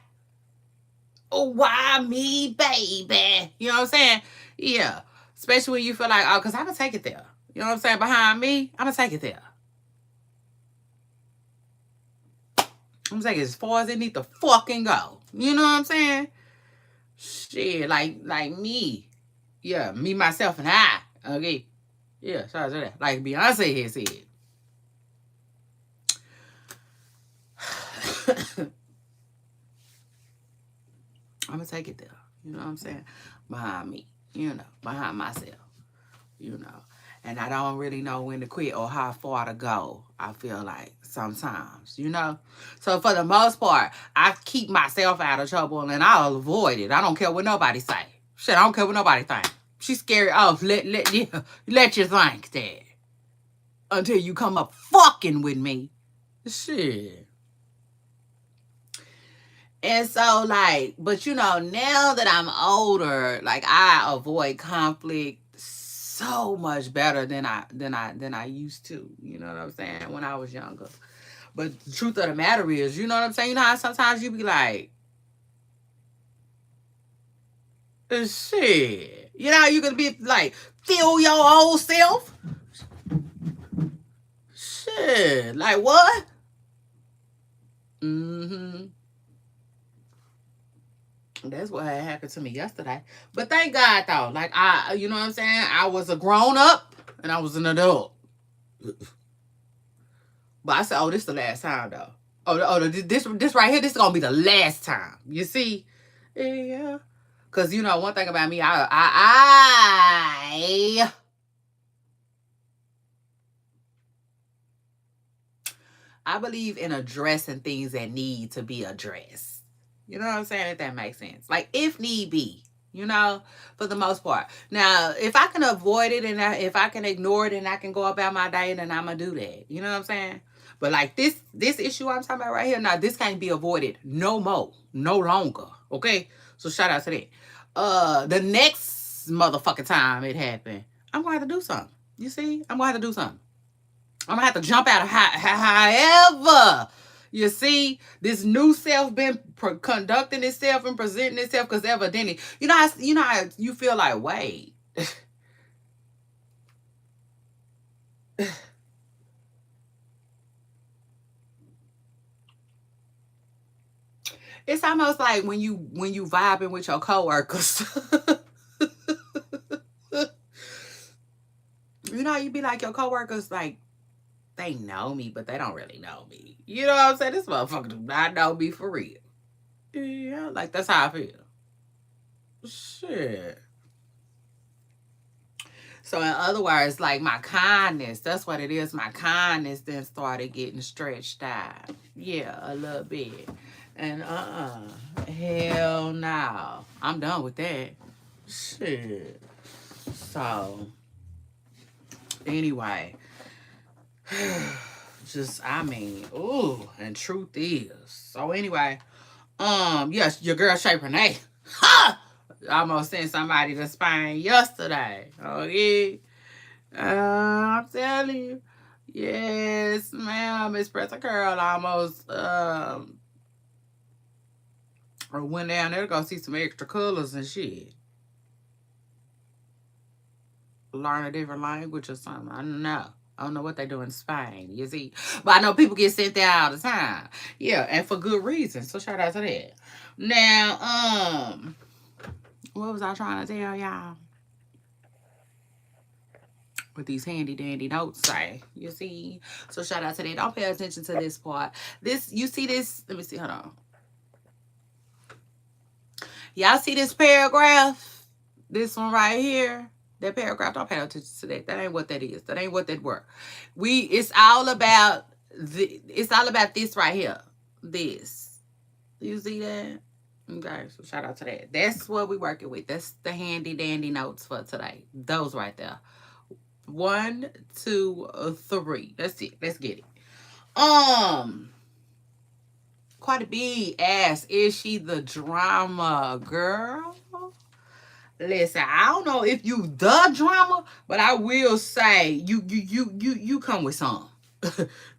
Speaker 1: Oh, why me, baby? You know what I'm saying? Yeah. Especially when you feel like, oh, because I'm going to take it there. You know what I'm saying? Behind me, I'm going to take it there. I'm going to take it as far as it need to fucking go. You know what I'm saying? Shit, like me. Yeah, me, myself, and I. Okay. Yeah, shout out to that. Like Beyonce has said. I'm going to take it there. You know what I'm saying? Behind me. You know, behind myself. You know. And I don't really know when to quit or how far to go, I feel like, sometimes, you know? So for the most part, I keep myself out of trouble and I'll avoid it. I don't care what nobody say. Shit, I don't care what nobody think. She's scared off. Let you think that. Until you come up fucking with me. Shit. And so, like, but you know, now that I'm older, like, I avoid conflict so much better than I used to. You know what I'm saying? When I was younger. But the truth of the matter is, you know what I'm saying? You know how sometimes you be like, shit. You know how you gonna be like, feel your old self? Shit. Like what? Mm-hmm. That's what had happened to me yesterday. But thank God though. Like you know what I'm saying? I was a grown up and I was an adult. But I said, oh, this is the last time though. This right here, this is gonna be the last time. You see? Yeah. Cause you know, one thing about me, I believe in addressing things that need to be addressed. You know what I'm saying? If that makes sense. Like, if need be. you know, for the most part. Now, if I can avoid it and if I can ignore it and I can go about my day, then I'm going to do that. You know what I'm saying? But like this issue I'm talking about right here, now this can't be avoided no more, no longer. Okay? So shout out to that. The next motherfucking time it happened, I'm going to have to do something. You see? I'm going to have to do something. I'm going to have to jump out of however. You see, this new self been conducting itself and presenting itself because evidently, you know how you feel like, wait. It's almost like when you vibing with your coworkers. You know, you be like your coworkers, like, they know me, but they don't really know me. You know what I'm saying? This motherfucker do not know me for real. Yeah, like that's how I feel. Shit. So in other words, like my kindness, that's what it is. My kindness then started getting stretched out. Yeah, a little bit. And hell no. I'm done with that. Shit. So anyway. Ooh, and truth is. So anyway, yes, your girl Shay Renee. Ha! Almost sent somebody to Spain yesterday. Oh yeah. I'm telling you. Yes, ma'am. Espresso Girl almost went down there to go see some extra colors and shit. Learn a different language or something. I don't know. I don't know what they do in Spain, you see. But I know people get sent there all the time. Yeah, and for good reason. So shout out to that. Now, what was I trying to tell y'all? What these handy dandy notes say, you see. So shout out to that. Don't pay attention to this part. This, you see this? Let me see. Hold on. Y'all see this paragraph? This one right here. That paragraph, don't pay attention to that. That ain't what that is. That ain't what that were. It's all about this right here. This. You see that? Okay, so shout out to that. That's what we working with. That's the handy dandy notes for today. Those right there. 1, 2, 3. That's it. Let's get it. Cardi B asks, is she the drama girl? Listen, I don't know if you the drama, but I will say you come with some.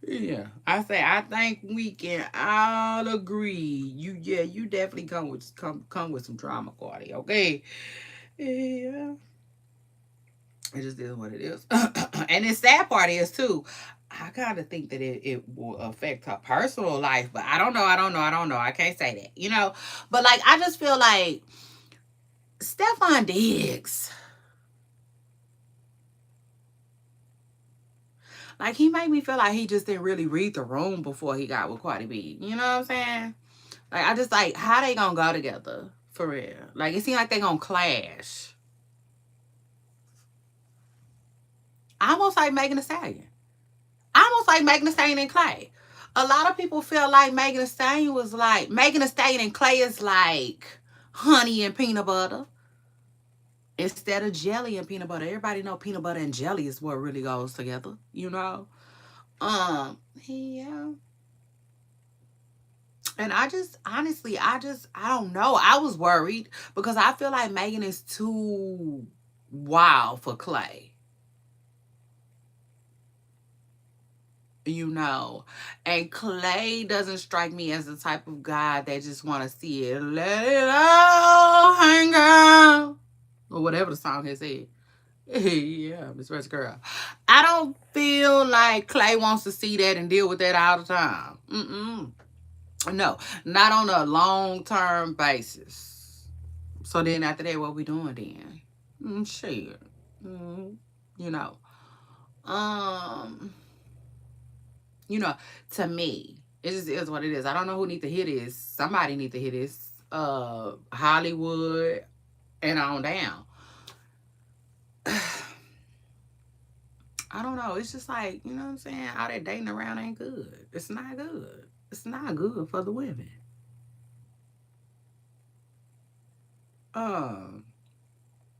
Speaker 1: Yeah, I think we can all agree. You definitely come with some drama, Cardi. Okay, yeah. It just is what it is. And the sad part is too, I kind of think that it will affect her personal life, but I don't know. I can't say that, you know. But like, I just feel like Stefan Diggs, like he made me feel like he just didn't really read the room before he got with Cardi B. You know what I'm saying? Like, I just like, how they gonna go together for real? Like, it seems like they gonna clash. Almost like Megan Thee Stallion. Almost like Megan Thee Stallion and Clay. A lot of people feel like Megan Thee Stallion and Clay is like honey and peanut butter instead of jelly and peanut butter. Everybody know peanut butter and jelly is what really goes together, you know? Yeah. And I don't know. I was worried because I feel like Megan is too wild for Clay. You know, and Clay doesn't strike me as the type of guy that just want to see it, let it all hang out, or whatever the song has said. Yeah, Miss Rest Girl. I don't feel like Clay wants to see that and deal with that all the time. No, not on a long-term basis. So then after that, what we doing then? Shit. You know. You know, to me, it just is what it is. I don't know who need to hear this. Somebody need to hear this. Hollywood and on down. I don't know. It's just like, you know what I'm saying? All that dating around ain't good. It's not good. It's not good for the women.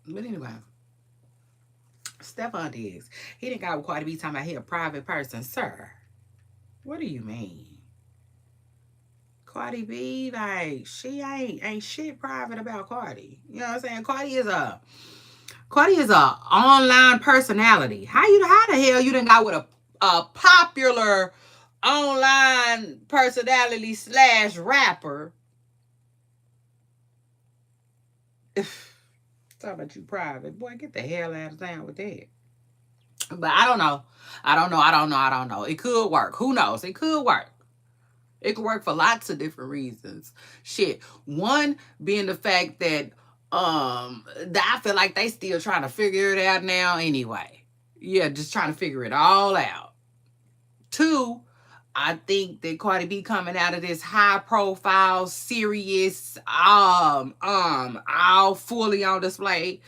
Speaker 1: But anyway, Stephon Diggs, he didn't got with Cardi B talking about he a private person. Sir, what do you mean? Cardi B, like, she ain't shit private about Cardi. You know what I'm saying? Cardi is a online personality. How the hell you done got with a popular online personality slash rapper? Talk about you private. Boy, get the hell out of town with that. But I don't know. I don't know. It could work. Who knows? It could work. It could work for lots of different reasons. Shit. One being the fact that I feel like they still trying to figure it out now anyway. Yeah, just trying to figure it all out. Two, I think that Cardi B coming out of this high profile, serious, all fully on display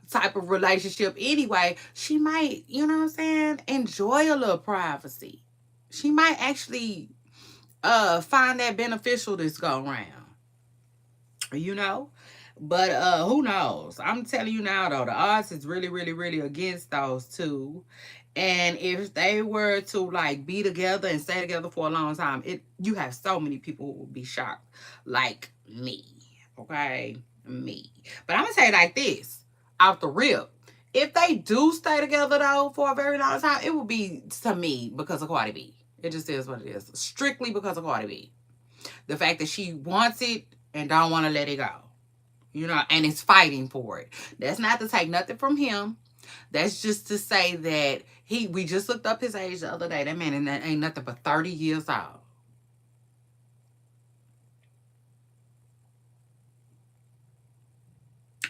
Speaker 1: type of relationship anyway, she might, you know what I'm saying, enjoy a little privacy. She might actually find that beneficial this go around. You know? But who knows? I'm telling you now though, the odds is really, really, really against those two. And if they were to like be together and stay together for a long time, you have so many people who will be shocked. Like me. Okay? Me. But I'm gonna say it like this, out the rip. If they do stay together though for a very long time, it will be to me because of Cardi B. It just is what it is. Strictly because of Cardi B. The fact that she wants it and don't want to let it go. You know, and is fighting for it. That's not to take nothing from him. That's just to say that we just looked up his age the other day. That man ain't nothing but 30 years old.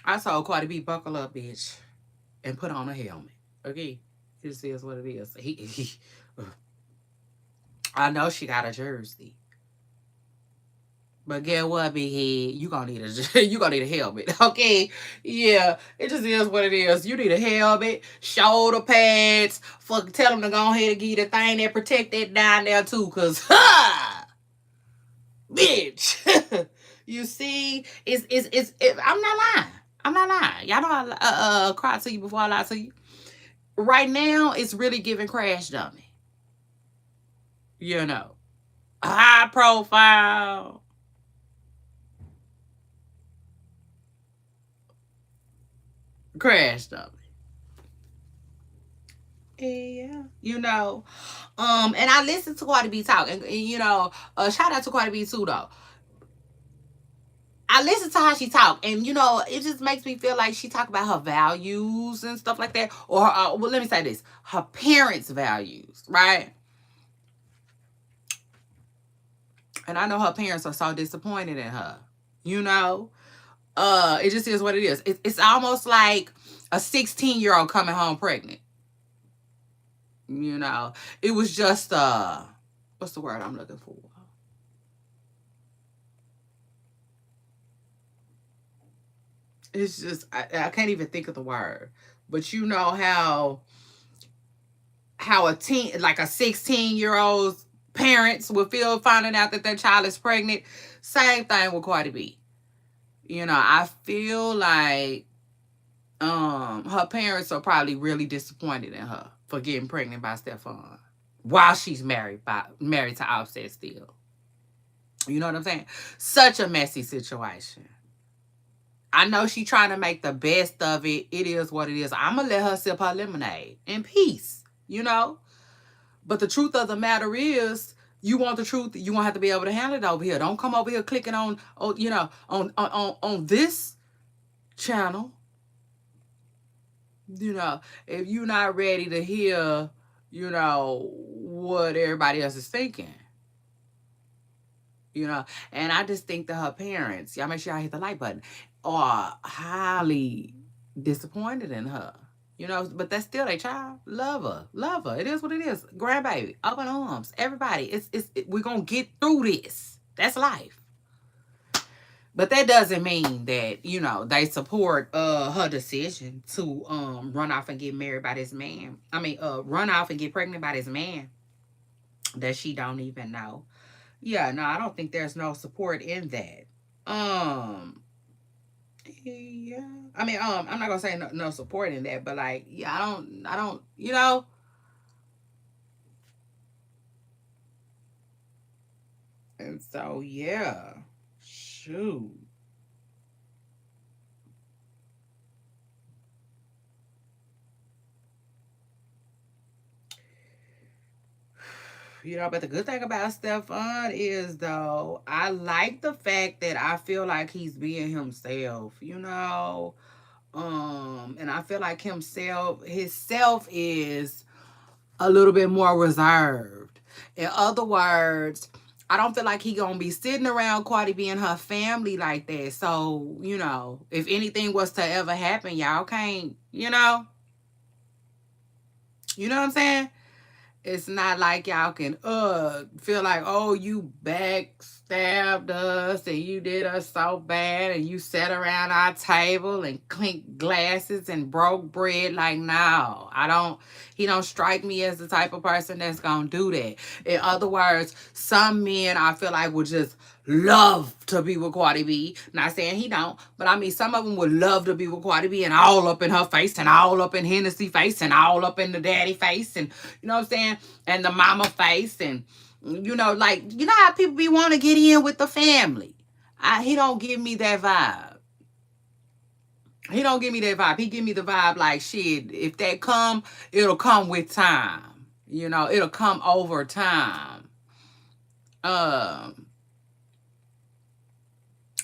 Speaker 1: I told Cardi B, buckle up, bitch, and put on a helmet. Okay? It just is what it is. I know she got a jersey. But get what, big head? You gonna need a helmet, okay? Yeah, it just is what it is. You need a helmet, shoulder pads. Fuck, tell them to go ahead and give you the thing that protect that down there too, cause bitch. You see, I'm not lying. I'm not lying. Y'all know I cry to you before I lie to you. Right now, it's really giving crash dummy. You know, high profile. Crash dummy. Yeah, you know, and I listened to Cardi B talk, and you know, shout out to Cardi B too, though. I listen to how she talk, and you know, it just makes me feel like she talk about her values and stuff like that, or well, let me say this: her parents' values, right? And I know her parents are so disappointed in her. You know, it just is what it is. It's almost like a 16-year-old coming home pregnant. You know, it was just what's the word I'm looking for? It's just I can't even think of the word. But you know how a 16-year-old's parents will feel finding out that their child is pregnant. Same thing with Cardi B. You know, I feel like her parents are probably really disappointed in her for getting pregnant by Stephon while she's married to Offset still. You know what I'm saying? Such a messy situation. I know she trying to make the best of it. It is what it is. I'm going to let her sip her lemonade in peace, you know? But the truth of the matter is, you want the truth, you won't have to be able to handle it over here. Don't come over here clicking on you know, on this channel. You know, if you're not ready to hear, you know, what everybody else is thinking. You know, and I just think that her parents, y'all make sure y'all hit the like button, are highly disappointed in her. You know, but that's still a child. Love her. It is what it is. Grandbaby, open arms. Everybody, we're gonna get through this. That's life. But that doesn't mean that, you know, they support her decision to run off and get married by this man. I mean, run off and get pregnant by this man that she don't even know. Yeah, no, I don't think there's no support in that. Yeah. I mean, I'm not gonna say no support in that, but like, yeah, I don't, and so yeah, shoot. But the good thing about Stefan is though, I like the fact that I feel like he's being himself, and I feel like his self is a little bit more reserved. In other words, I don't feel like he gonna be sitting around Cardi B and her family like that. So, if anything was to ever happen, y'all can't, what I'm saying? It's not like y'all can feel like, oh, you backstabbed us and you did us so bad and you sat around our table and clinked glasses and broke bread. Like, no, he don't strike me as the type of person that's gonna do that. In other words, some men I feel like would just love to be with Cardi B. Not saying he don't, but I mean some of them would love to be with Cardi B and all up in her face and all up in Hennessy face and all up in the daddy face and you know what I'm saying? And the mama face and like how people be want to get in with the family. He don't give me that vibe. He don't give me that vibe. He give me the vibe like shit. If that come, it'll come with time. It'll come over time. Um,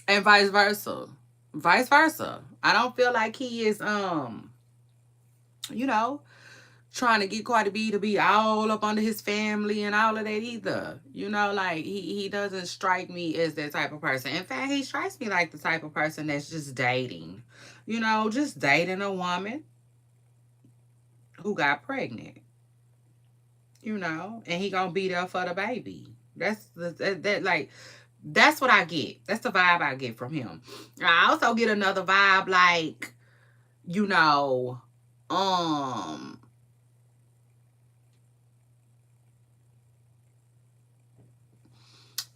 Speaker 1: and vice versa. Vice versa. I don't feel like he is you know, trying to get Cardi B to be all up under his family and all of that either. Like he doesn't strike me as that type of person. In fact, he strikes me like the type of person that's just dating. Just dating a woman who got pregnant. And he gonna be there for the baby. That's what I get. That's the vibe I get from him. I also get another vibe like, you know, um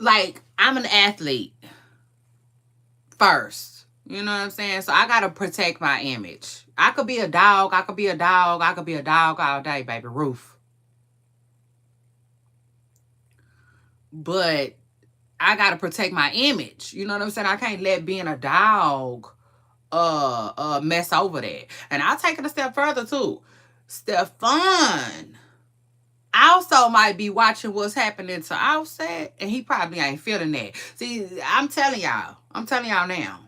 Speaker 1: like I'm an athlete first. You know what I'm saying? So I gotta protect my image. I could be a dog, I could be a dog, I could be a dog all day, baby. Roof. But I gotta protect my image. You know what I'm saying? I can't let being a dog mess over that. And I'll take it a step further too. Stefan also might be watching what's happening to Offset, and he probably ain't feeling that. See, I'm telling y'all now.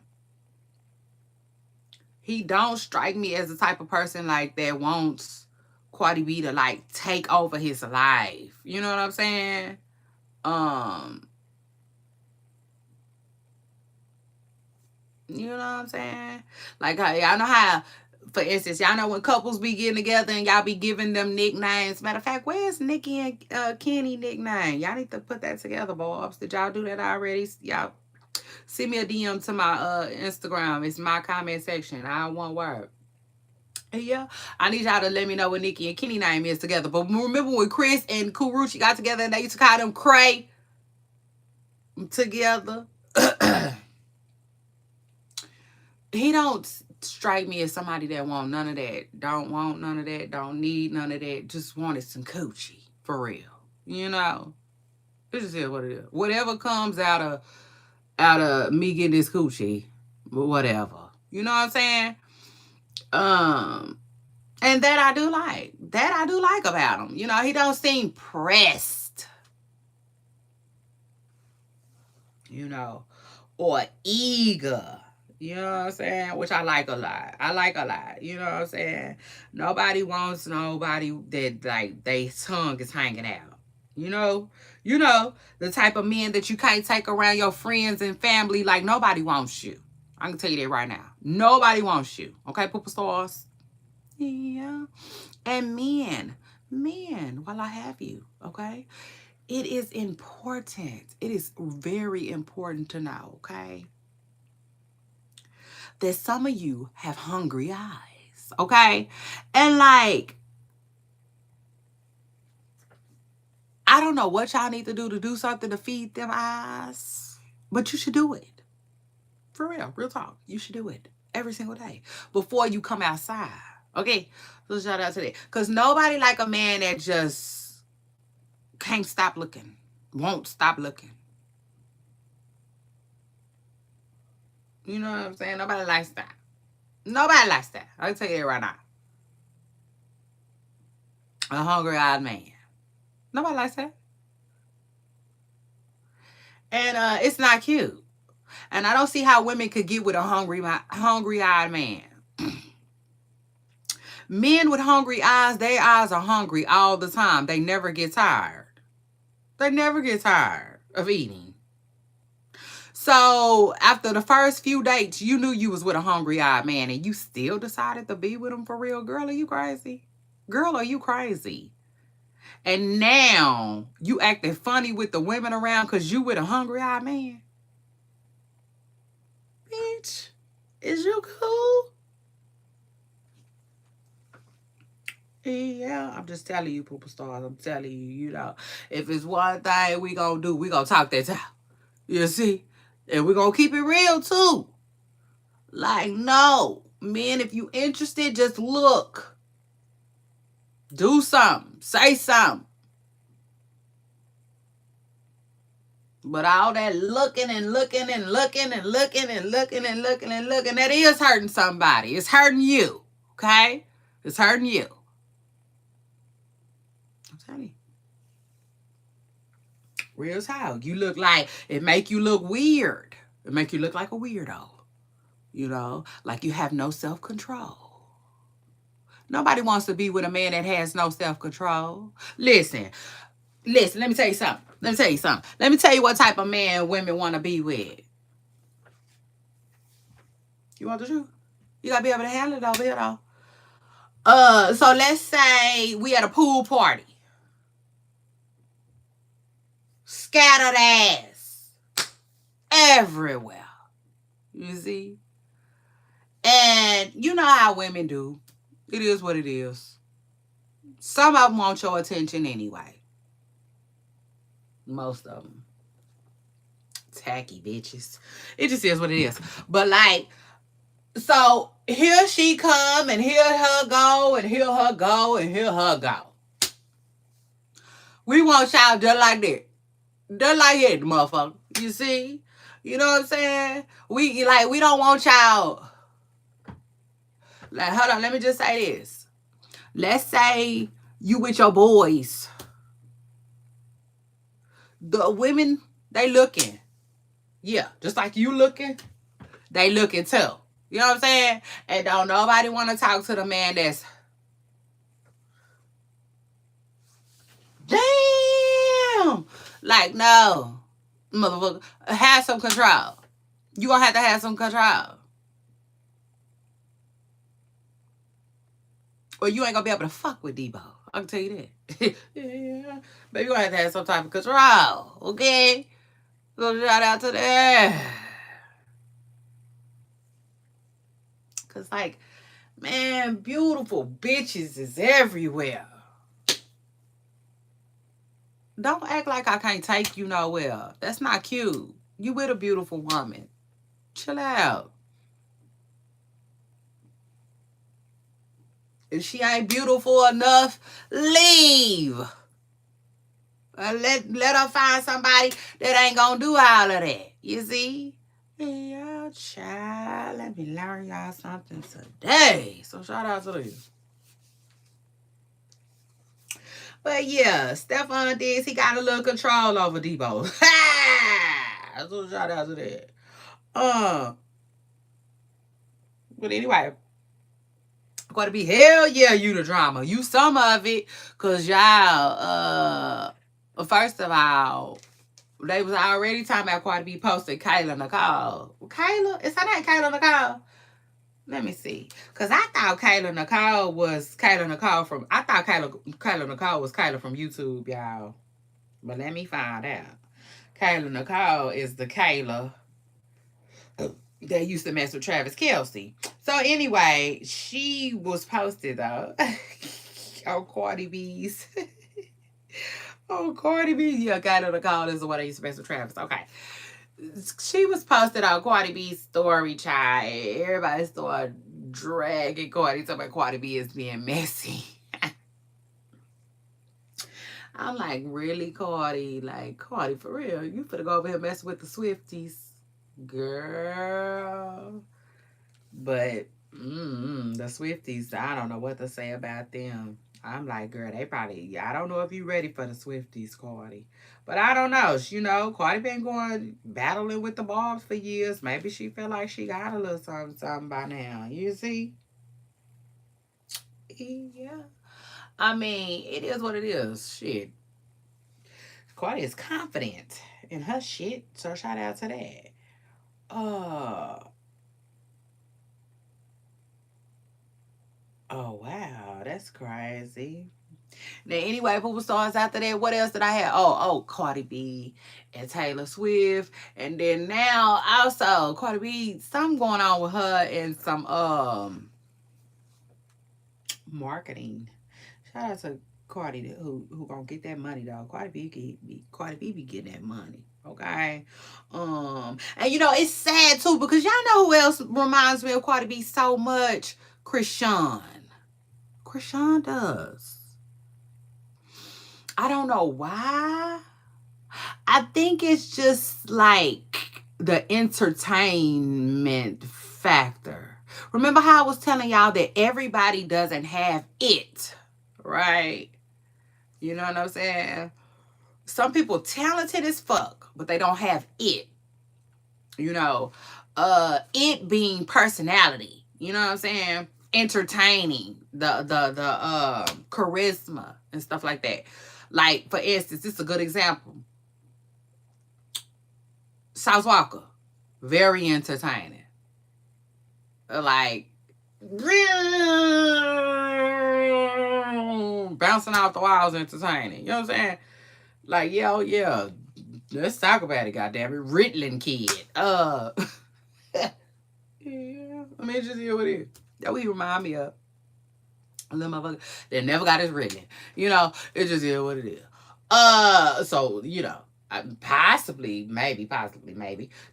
Speaker 1: He don't strike me as the type of person like that wants Cardi B to like take over his life. You know what I'm saying? Um, you know what I'm saying? Like y'all know how, for instance, y'all know when couples be getting together and y'all be giving them nicknames. Matter of fact, where's Nicki and Kenny nickname? Y'all need to put that together, Barbz. Did y'all do that already? Y'all send me a DM to my Instagram. It's my comment section. I one word. Yeah, I need y'all to let me know what Nicki and Kenny name is together. But remember when Chris and Kuruchi got together and they used to call them Cray together? He don't strike me as somebody that want none of that. Don't want none of that. Don't need none of that. Just wanted some coochie. For real. It just is what it is. Whatever comes out of me getting this coochie, whatever. You know what I'm saying? And that I do like. That I do like about him. He don't seem pressed. Or eager. You know what I'm saying? Which I like a lot. You know what I'm saying? Nobody wants nobody that like they tongue is hanging out. You know? The type of men that you can't take around your friends and family. Like nobody wants you. I can tell you that right now. Nobody wants you. Okay, Poopa Stars? Yeah. And men, while I have you, okay? It is important. It is very important to know, okay? That some of you have hungry eyes, okay? And like, I don't know what y'all need to do something to feed them eyes, but you should do it. For real, real talk. You should do it every single day before you come outside. Okay? So shout out to that. Because nobody like a man that just can't stop looking. Won't stop looking. You know what I'm saying? Nobody likes that. Nobody likes that. I'll tell you that right now. A hungry-eyed man. Nobody likes that. And it's not cute. And I don't see how women could get with a hungry-eyed man. Men with hungry eyes, their eyes are hungry all the time. They never get tired. They never get tired of eating. So after the first few dates, you knew you was with a hungry-eyed man and you still decided to be with him for real. Girl, are you crazy? Girl, are you crazy? And now you acting funny with the women around because you with a hungry-eyed man? Bitch, is you cool? Yeah, I'm just telling you, Pooper Stars. I'm telling you, you know, if it's one thing we gonna do, we gonna talk that out. You see? And we gonna keep it real, too. Like, no. Men, if you interested, just look. Do something. Say something. But all that looking and looking and looking and looking and looking and looking and looking, that is hurting somebody. It's hurting you. Okay? It's hurting you. I'm telling you. Real talk. You look like, it make you look weird. It make you look like a weirdo. You know? Like you have no self-control. Nobody wants to be with a man that has no self-control. Listen, let me tell you something. Let me tell you what type of man women want to be with. You want the truth? You got to be able to handle it over here, though. So let's say we at a pool party. Scattered ass. Everywhere. You see? And you know how women do. It is what it is. Some of them want your attention anyway. Most of them. Tacky bitches. It just is what it is. But like, so here she come and here her go and here her go and here her go. We want y'all just like that. Just like that, motherfucker. You see? You know what I'm saying? We don't want y'all. Like, hold on, let me just say this. Let's say you with your boys. The women, they looking. Yeah, just like you looking, they looking too. You know what I'm saying? And don't nobody want to talk to the man that's, damn. Like, no. Motherfucker, have some control. You gonna have to have some control. Or you ain't gonna be able to fuck with Debo. I can tell you that. Yeah. But you gonna have some type of control. Okay? So shout out to that. Cause like, man, beautiful bitches is everywhere. Don't act like I can't take you nowhere. That's not cute. You with a beautiful woman. Chill out. If she ain't beautiful enough, leave. Let her find somebody that ain't gonna do all of that. You see? Yeah, child. Let me learn y'all something today. So shout out to you. But yeah, Stephon Diggs, he got a little control over Debo. So shout out to that. But anyway, going to be hell yeah, you the drama. You some of it, cause y'all. First of all, they was already talking about Cardi B posted Kayla Nicole. Kayla, is her name Kayla Nicole? Let me see. Because I thought Kayla Nicole was Kayla Nicole from... I thought Kayla Nicole was Kayla from YouTube, y'all. But let me find out. Kayla Nicole is the Kayla that used to mess with Travis Kelce. So anyway, she was posted, though, on Cardi B's... Oh, Cardi B. Yeah, Kayla Nicole is the one that used to mess with Travis. Okay. she was posted on Cardi B's story, child. Everybody started dragging Cardi, talking about Cardi B is being messy. I'm like, really, Cardi? Like, Cardi, for real? You finna go over here messing with the Swifties, girl. But the Swifties, I don't know what to say about them. I'm like, girl, they probably, I don't know if you ready for the Swifties, Cardi. But I don't know. Cardi been going battling with the Barbz for years. Maybe she feel like she got a little something, something by now. You see? Yeah. I mean, it is what it is. Shit. Cardi is confident in her shit. So shout out to that. Uh, oh, wow. That's crazy. Now, anyway, Poopa Stars after that, what else did I have? Oh, Cardi B and Taylor Swift. And then now also Cardi B, something going on with her and some marketing. Shout out to Cardi who gonna get that money though. Cardi B be getting that money. Okay. And it's sad too because y'all know who else reminds me of Cardi B so much? Krishan. Krishan does. I don't know why. I think it's just like the entertainment factor. Remember how I was telling y'all that everybody doesn't have it, right? You know what I'm saying? Some people talented as fuck, but they don't have it. It being personality. You know what I'm saying? Entertaining, the charisma and stuff like that. Like, for instance, this is a good example. South Walker, very entertaining. Like, bouncing off the walls, entertaining. You know what I'm saying? Like, yeah. Let's talk about it, goddamn it. Ritalin kid. Yeah. I mean, just hear what it is. That what he remind me of. A little motherfucker that never got his Ritalin. It just is what it is. So, possibly, maybe.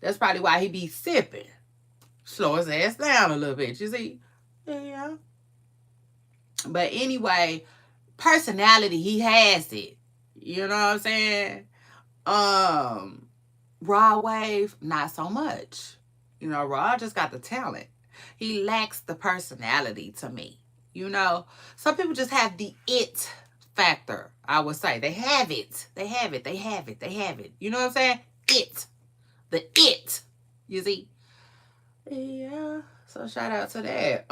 Speaker 1: That's probably why he be sipping. Slow his ass down a little bit, you see? Yeah. But anyway, personality, he has it. You know what I'm saying? Raw Wave, not so much. Raw just got the talent. He lacks the personality to me. Some people just have the it factor, I would say. They have it. They have it. You know what I'm saying? It. The it. You see? Yeah. So shout out to that.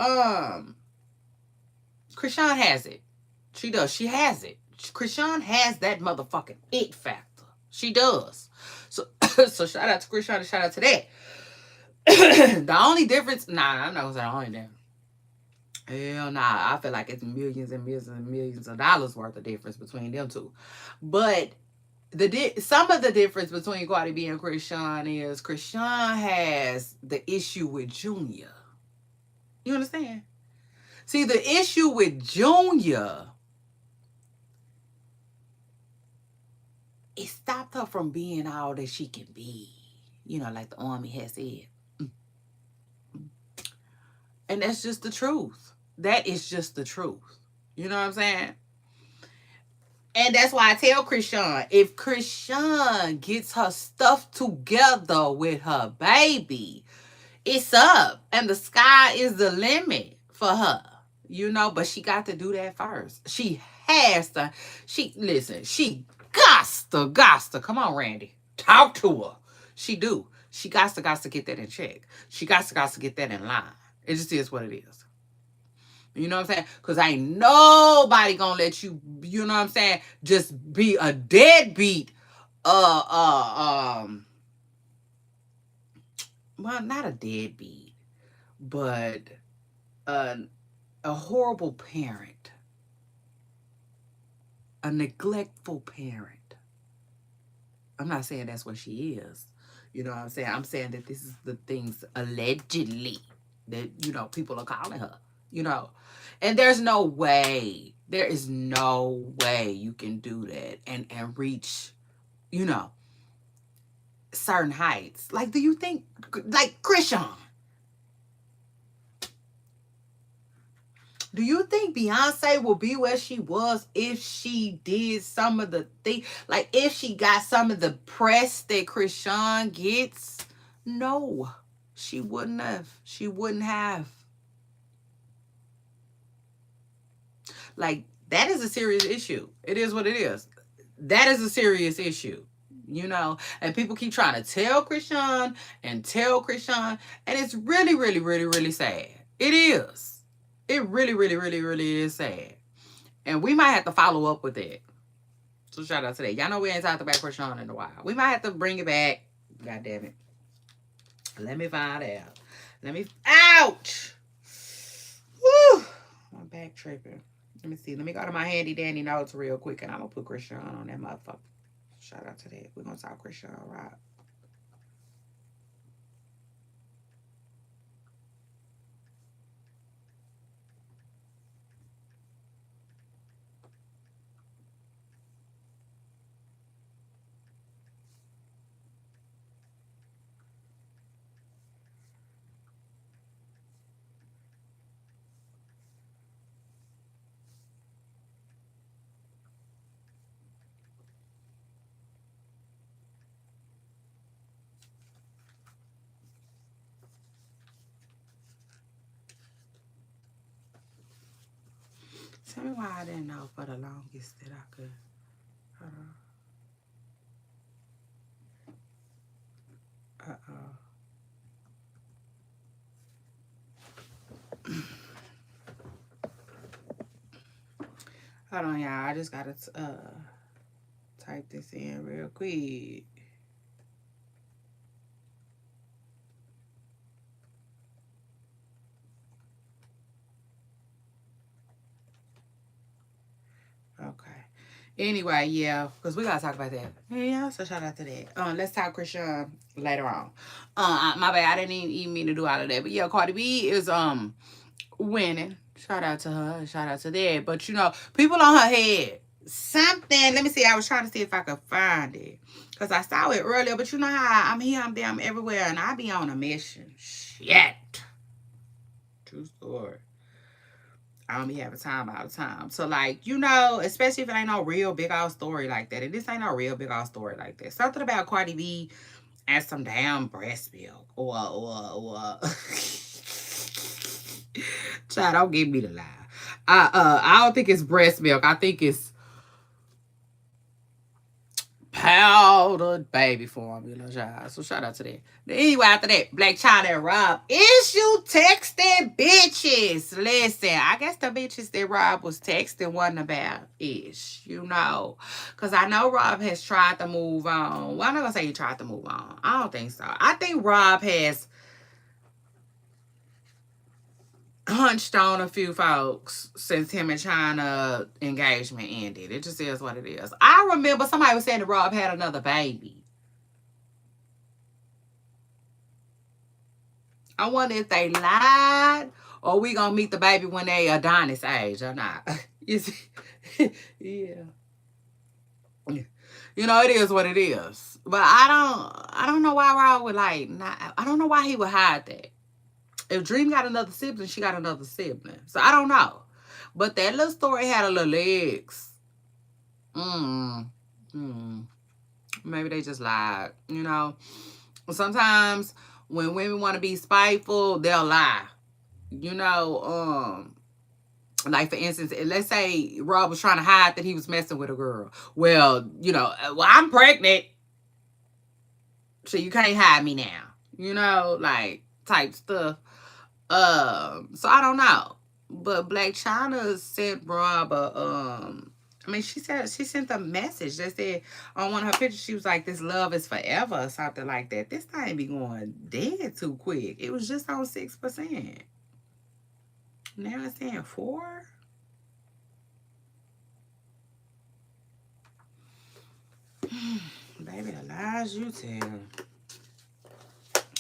Speaker 1: Krishan has it. She does. She has it. Krishan has that motherfucking it factor. She does. So shout out to Krishan and shout out to that. The only difference, I'm not gonna say the only difference. Hell nah, I feel like it's millions and millions and millions of dollars worth of difference between them two. But some of the difference between Cardi B and Krishan is Krishan has the issue with Junior. You understand? See, the issue with Junior, it stopped her from being all that she can be. Like the Army has said. And that's just the truth. That is just the truth. You know what I'm saying? And that's why I tell Krishan, if Krishan gets her stuff together with her baby, it's up. And the sky is the limit for her. But she got to do that first. She has to. She gots to. Come on, Randy. Talk to her. She do. She gots to get that in check. She gots to get that in line. It just is what it is. You know what I'm saying? Because ain't nobody gonna let you, you know what I'm saying, just be a deadbeat, well, not a deadbeat, but a horrible parent, a neglectful parent. I'm not saying that's what she is. You know what I'm saying? I'm saying that this is the things allegedly that, people are calling her. And there is no way you can do that and reach, certain heights. Like, do you think, like, Christian, do you think Beyonce will be where she was if she did some of the things, like if she got some of the press that Christian gets? No, she wouldn't have. She wouldn't have. Like, that is a serious issue. It is what it is. That is a serious issue. You know, and people keep trying to tell Christian and tell Christian, and it's really, really, really, really sad. It is. It really, really, really, really is sad. And we might have to follow up with it. So shout out to that. Y'all know we ain't talked about Christian in a while. We might have to bring it back. God damn it. Let me find out. Ouch! Woo! My back tripping. Let me see. Let me go to my handy dandy notes real quick, and I'm gonna put Christian on that motherfucker. Shout out to that. We're gonna talk Christian, all right? Tell me why I didn't know for the longest that I could. Hold on. Hold on, y'all. I just gotta type this in real quick. Okay. Anyway, yeah, because we gotta talk about that. Yeah, so shout out to that. Let's talk Christian later on. My bad, I didn't even mean to do all of that. But yeah, Cardi B is winning. Shout out to her. Shout out to that. But you know, people on her head. Something. Let me see. I was trying to see if I could find it. Because I saw it earlier. But you know how I'm here, I'm there, I'm everywhere. And I be on a mission. Shit. True story. I don't be having time all the time. So, like, you know, especially if it ain't no real big old story like that. And this ain't no real big old story like that. Something about Cardi B and some damn breast milk. Or. Child, don't give me the lie. I don't think it's breast milk. I think it's powdered baby formula, child. So shout out to that. Anyway, after that, Black China and Rob, is you texting bitches? Listen, I guess the bitches that Rob was texting wasn't about ish, you know. Because I know Rob has tried to move on. Well, I'm not going to say he tried to move on. I don't think so. I think Rob has hunched on a few folks since him and China engagement ended. It just is what it is. I remember somebody was saying that Rob had another baby. I wonder if they lied or we gonna meet the baby when they Adonis age or not. You see? Yeah. You know, it is what it is. But I don't know why Rob would I don't know why he would hide that. If Dream got another sibling, she got another sibling. So I don't know. But that little story had a little legs. Maybe they just lied. You know, sometimes when women want to be spiteful, they'll lie. You know, like for instance, let's say Rob was trying to hide that he was messing with a girl. Well, you know, I'm pregnant, so you can't hide me now. You know, like type stuff. So I don't know. But Black China sent Rob she sent a message that said on one of her pictures, she was like, this love is forever or something like that. This thing be going dead too quick. It was just on 6%. Now it's saying 4%. Baby, the lies you tell.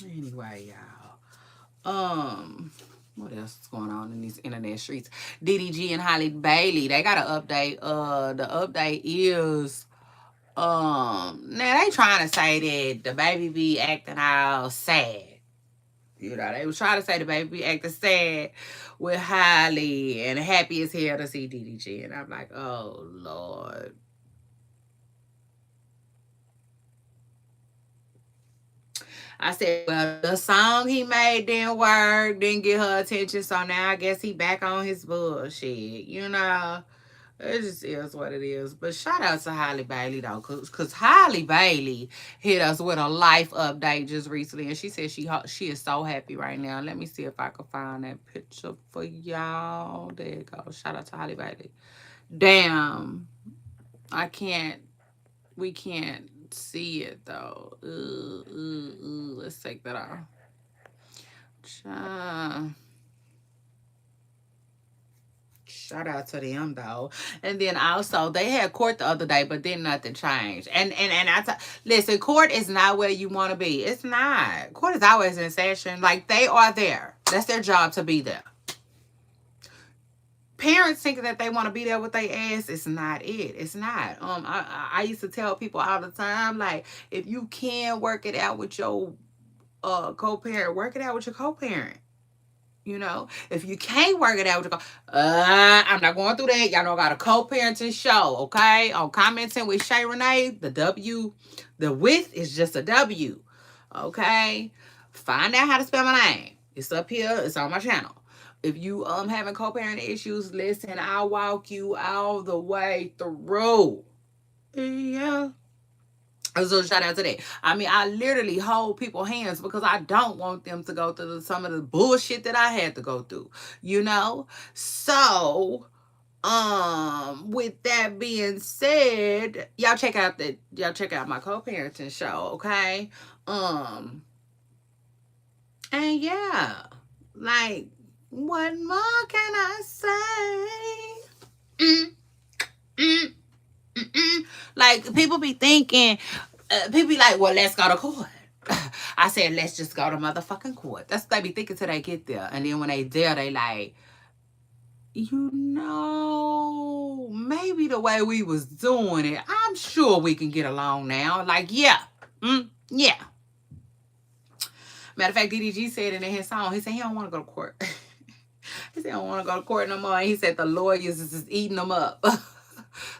Speaker 1: Anyway, y'all. What else is going on in these internet streets? DDG and Holly Bailey, they got an update. The update is Now they trying to say that the baby be acting all sad. You know, they was trying to say the baby be acting sad with Hailey and happy as hell to see DDG. And I'm like, oh, Lord. I said, well, the song he made didn't work, didn't get her attention, so now I guess he back on his bullshit, you know? It just is what it is. But shout out to Hailey Bailey, though, because Hailey Bailey hit us with a life update just recently, and she said she is so happy right now. Let me see if I can find that picture for y'all. There you go. Shout out to Hailey Bailey. Damn. We can't see it, though. Let's take that off. Shout out to them though. And then also they had court the other day, but then nothing changed. And listen, court is not where you want to be. It's not. Court is always in session. Like they are there. That's their job to be there. Parents thinking that they want to be there with their ass, it's not it. It's not. I used to tell people all the time, like, if you can work it out with your co-parent, work it out with your co-parent. You know, if you can't work it out with your I'm not going through that. Y'all know I got a co-parenting show, okay? On Commenting with Shay Renee, the width is just a W, okay? Find out how to spell my name. It's up here. It's on my channel. If you having co-parenting issues, listen, I'll walk you all the way through. Yeah. So shout out to that. I mean, I literally hold people's hands because I don't want them to go through some of the bullshit that I had to go through, you know? So, with that being said, y'all check out my co-parenting show, okay? And yeah, like, what more can I say? Like, people be thinking, people be like, well, let's go to court. I said, let's just go to motherfucking court. That's what they be thinking till they get there. And then when they there, they like, you know, maybe the way we was doing it, I'm sure we can get along now. Like, yeah. Yeah. Matter of fact, DDG said it in his song. He said he don't want to go to court. He said he don't want to go to court no more. And he said the lawyers is just eating them up.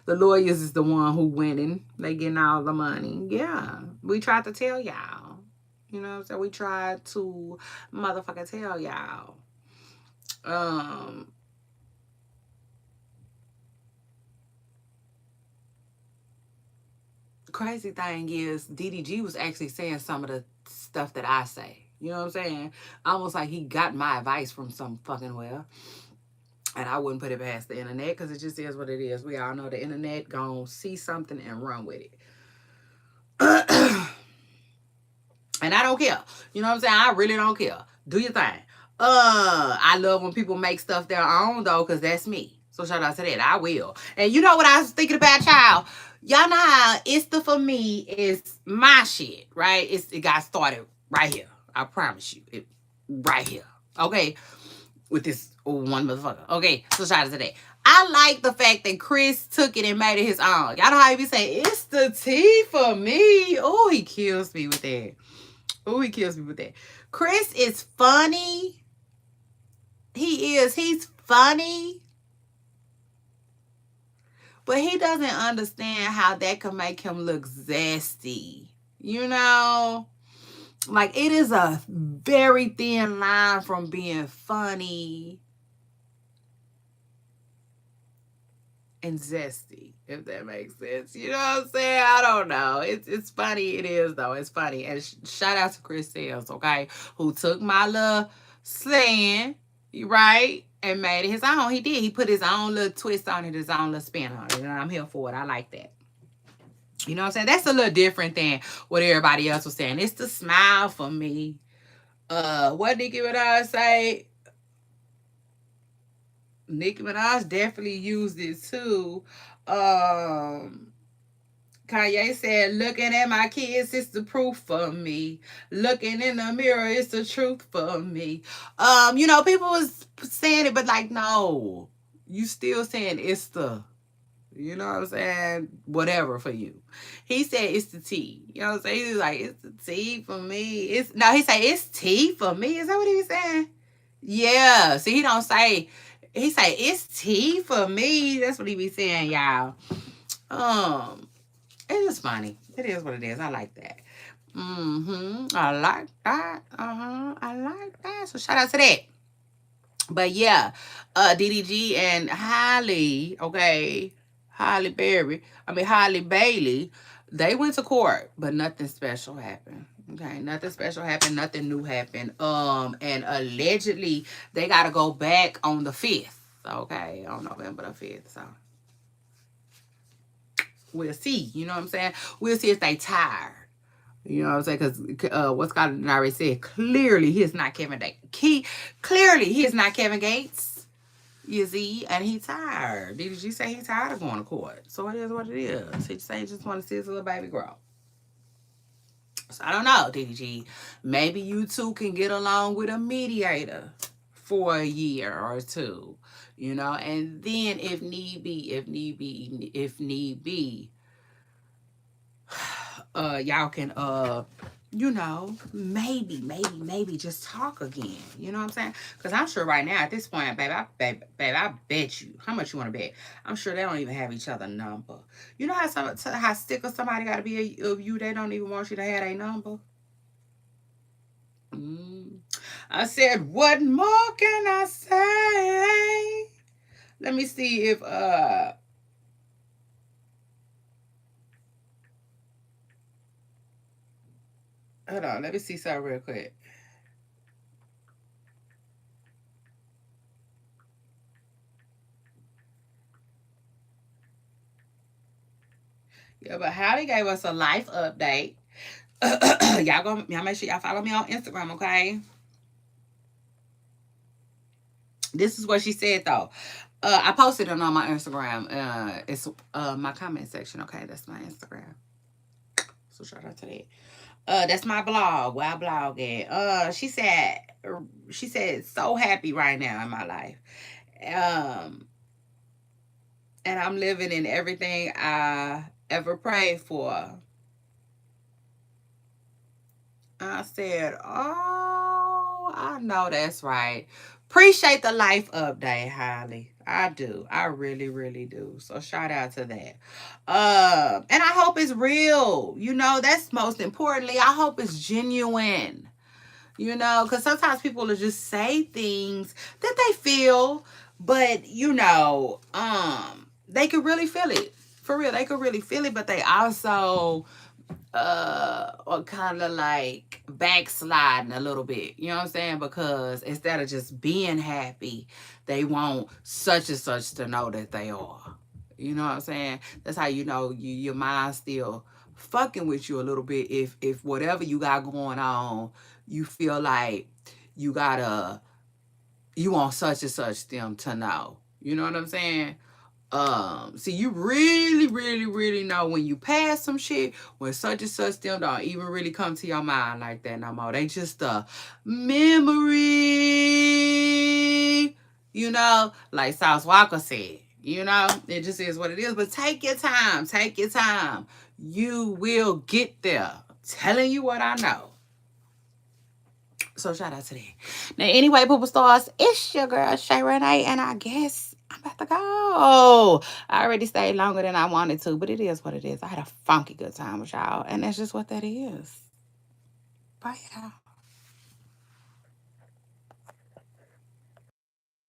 Speaker 1: The lawyers is the one who winning. They getting all the money. Yeah. We tried to tell y'all. You know what I'm saying? We tried to motherfucking tell y'all. Crazy thing is, DDG was actually saying some of the stuff that I say. You know what I'm saying? Almost like he got my advice from some fucking well. And I wouldn't put it past the internet because it just is what it is. We all know the internet gonna see something and run with it. And I don't care. You know what I'm saying? I really don't care. Do your thing. I love when people make stuff their own though, because that's me. So shout out to that. I will. And you know what I was thinking about, y'all? Y'all know how Insta for me is my shit, right? It got started right here. I promise you. Right here. Okay? With this one motherfucker. Okay, so shout out to that. I like the fact that Chris took it and made it his own. Y'all know how he be saying, it's the tea for me. Oh, he kills me with that. Chris is funny. He is. He's funny. But he doesn't understand how that can make him look zesty. You know? Like, it is a very thin line from being funny and zesty, if that makes sense. You know what I'm saying? I don't know. It's funny. It is, though. It's funny. And shout out to Chris Sales, okay? Who took my little slang, right? And made it his own. He did. He put his own little twist on it, his own little spin on it. And I'm here for it. I like that. You know what I'm saying? That's a little different than what everybody else was saying. It's the smile for me. What Nicki Minaj say? Nicki Minaj definitely used it too. Kanye said, looking at my kids, it's the proof for me. Looking in the mirror, it's the truth for me. You know, people was saying it, but like, no. You still saying it's the You know what I'm saying? Whatever for you. He said it's the tea. You know what I'm saying? He was like, it's the tea for me. It's no, he said it's tea for me. Is that what he was saying? Yeah. See, he don't say he say it's tea for me. That's what he be saying, y'all. Um, it's just funny. It is what it is. I like that. I like that. I like that. So shout out to that. But yeah, DDG and Holly, okay, Holly Berry, I mean Holly Bailey, they went to court, but nothing special happened. Okay, nothing special happened, nothing new happened. And allegedly they gotta go back on the 5th. Okay, on November the 5th. So we'll see. You know what I'm saying? We'll see if they tired. You know what I'm saying? Because what's Scott already said, clearly he is not Kevin Gates. Clearly he is not Kevin Gates. You see, and he tired. Did you say he tired of going to court? So it is what it is. He just want to see his little baby grow. So I don't know, DDG. Maybe you two can get along with a mediator for a year or two, you know, and then if need be, y'all can you know, maybe just talk again. You know what I'm saying? Because I'm sure right now at this point, baby, I bet you. How much you want to bet? I'm sure they don't even have each other number. You know how sick of somebody got to be of you? They don't even want you to have a number. Mm. I said, what more can I say? Let me see if hold on. Let me see something real quick. Yeah, but Holly gave us a life update. Y'all make sure y'all follow me on Instagram, okay? This is what she said though. I posted it on my Instagram. It's my comment section, okay? That's my Instagram. So shout out to that. That's my blog where I blog at. She said so happy right now in my life. Um and I'm living in everything I ever prayed for. I said, oh, I know that's right. Appreciate the life update, Holly. I do. I really, really do. So shout out to that. And I hope it's real. You know, that's most importantly. I hope it's genuine. You know, because sometimes people will just say things that they feel, but they could really feel it. For real, they could really feel it, but they also or kind of like backsliding a little bit. You know what I'm saying? Because instead of just being happy, they want such and such to know that they are. You know what I'm saying? That's how you know your mind still fucking with you a little bit. If whatever you got going on, you feel like you gotta you want such and such them to know. You know what I'm saying? See, you really, really, really know when you pass some shit, when such and such them don't even really come to your mind like that no more. They just a memory, you know, like South Walker said. You know, it just is what it is. But take your time. Take your time. You will get there. Telling you what I know. So shout out to that. Now, anyway, Pooper Stars, it's your girl Shay Renee, and I guess I'm about to go. I already stayed longer than I wanted to, but it is what it is. I had a funky good time with y'all, and that's just what that is. Bye, y'all.